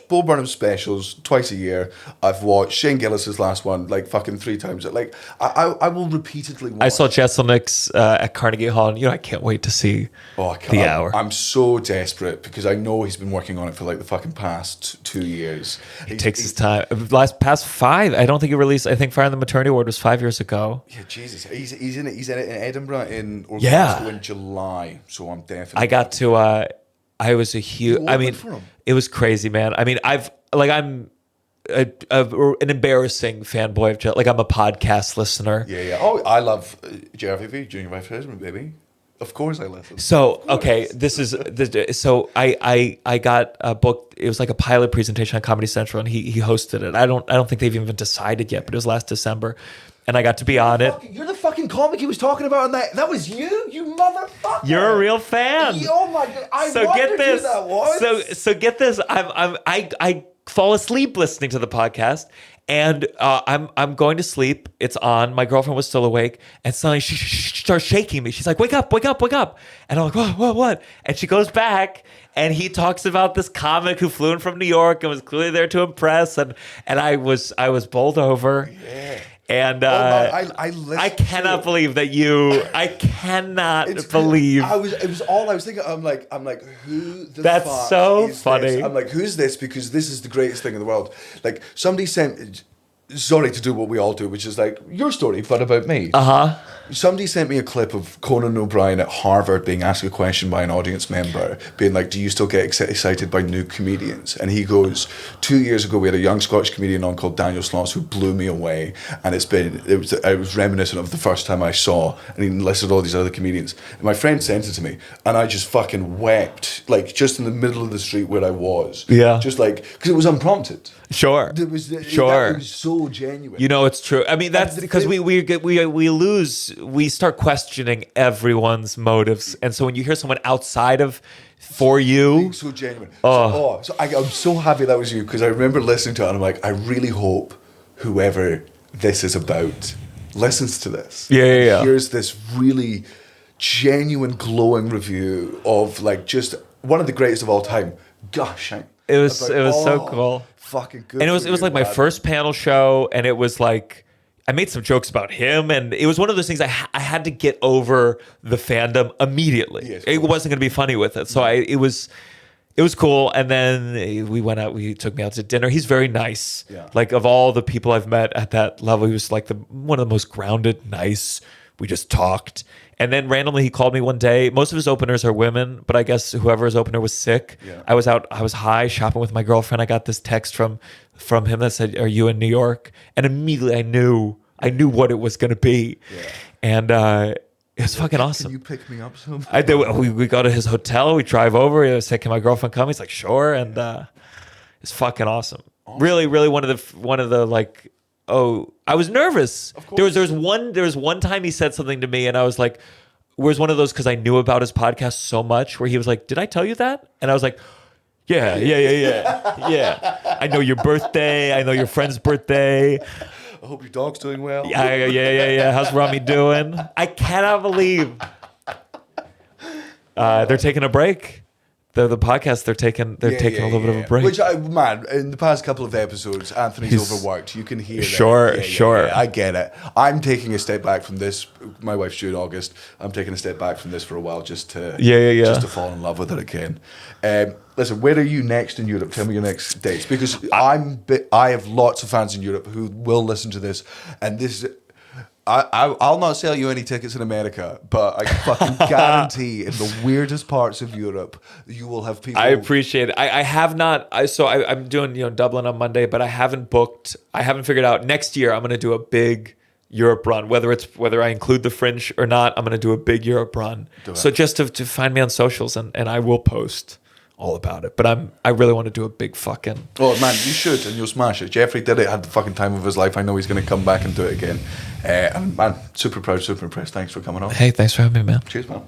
Bo Burnham's specials twice a year. I've watched Shane Gillis's last one like fucking 3 times. Like I will repeatedly watch. I saw Jesselnick's at Carnegie Hall, and I can't wait to see the hour. I'm so desperate because I know he's been working on it for like the fucking past 2 years. He takes his time. Past 5, I don't think he released. I think Fire on the Maternity Ward was 5 years ago. Yeah, Jesus. He's in it in Edinburgh in July. So I'm definitely. I got to. I was a huge. It was crazy, man. I'm an embarrassing fanboy of Jeff. Like, I'm a podcast listener. Yeah. Oh, I love JRVV, Junior Vice President, baby. Of course I listen. So, okay, so I got a book. It was like a pilot presentation on Comedy Central, and he hosted it. I don't think they've even decided yet, but it was last December. And I got to be on it. You're the fucking comic he was talking about on that. That was you motherfucker. You're a real fan. Oh my God. I wondered who that was. So get this. I fall asleep listening to the podcast, and I'm going to sleep. It's on. My girlfriend was still awake, and suddenly she starts shaking me. She's like, "Wake up! Wake up! Wake up!" And I'm like, "What? And she goes back, and he talks about this comic who flew in from New York and was clearly there to impress, and I was bowled over. Yeah. And I cannot believe that you. I cannot believe. It was all I was thinking. I'm like, who the That's fuck so is funny. This? I'm like, who's this? Because this is the greatest thing in the world. Like, somebody sent. Sorry to do what we all do, which is like your story, but about me. Somebody sent me a clip of Conan O'Brien at Harvard being asked a question by an audience member, being like, "Do you still get excited by new comedians?" And he goes, 2 years ago, we had a young Scottish comedian on called Daniel Sloss who blew me away, and I was reminiscent of the first time I saw, and he listed all these other comedians. And my friend sent it to me, and I just fucking wept, like just in the middle of the street where I was. Yeah, just like because it was unprompted. Sure. It was so genuine. It's true. I mean, that's because we lose. We start questioning everyone's motives, and so when you hear someone outside of for you, so genuine. So I'm so happy that was you because I remember listening to it and I'm like, I really hope whoever this is about listens to this. Yeah. Here's this really genuine, glowing review of like just one of the greatest of all time. Gushing. It was so cool. Fucking good. And it was like my first panel show, and it was like I made some jokes about him, and it was one of those things I had to get over the fandom immediately. Yes, it wasn't going to be funny with it, so it was cool. And then we went out. He took me out to dinner. He's very nice. Yeah. Like of all the people I've met at that level, he was like one of the most grounded, nice. We just talked. And then randomly he called me one day. Most of his openers are women, but I guess whoever's opener was sick. Yeah. I was high shopping with my girlfriend. I got this text from him that said, "Are you in New York?" And immediately I knew what it was going to be. Yeah. And it was fucking awesome. Can you pick me up sometime? I did. We go to his hotel. We drive over. I said, "Can my girlfriend come?" He's like, "Sure." And it's fucking awesome. Really, really one of the like. Oh, I was nervous. There was one time he said something to me, and I was like, "Where's one of those?" Because I knew about his podcast so much. Where he was like, "Did I tell you that?" And I was like, "Yeah. I know your birthday. I know your friend's birthday. I hope your dog's doing well." Yeah. How's Rami doing? I cannot believe they're taking a break. the podcast. They're taking a little bit of a break. Which man, in the past couple of episodes, Anthony's overworked. You can hear that. Sure. I get it. I'm taking a step back from this. My wife's due in August. I'm taking a step back from this for a while, just to just to fall in love with it again. Listen, where are you next in Europe? Tell me your next dates, because I have lots of fans in Europe who will listen to this, and this. I'll not sell you any tickets in America, but I fucking guarantee in the weirdest parts of Europe, you will have people. I appreciate it. I have not. I'm doing Dublin on Monday, but I haven't booked. I haven't figured out. Next year, I'm going to do a big Europe run. Whether I include the Fringe or not, I'm going to do a big Europe run. So just to find me on socials, and I will post all about it. But I really want to do a big fucking. Oh man, you should, and you'll smash it. Jeffrey did it, had the fucking time of his life. I know he's going to come back and do it again. And man, super proud, super impressed. Thanks for coming on. Hey, thanks for having me, man. Cheers, man.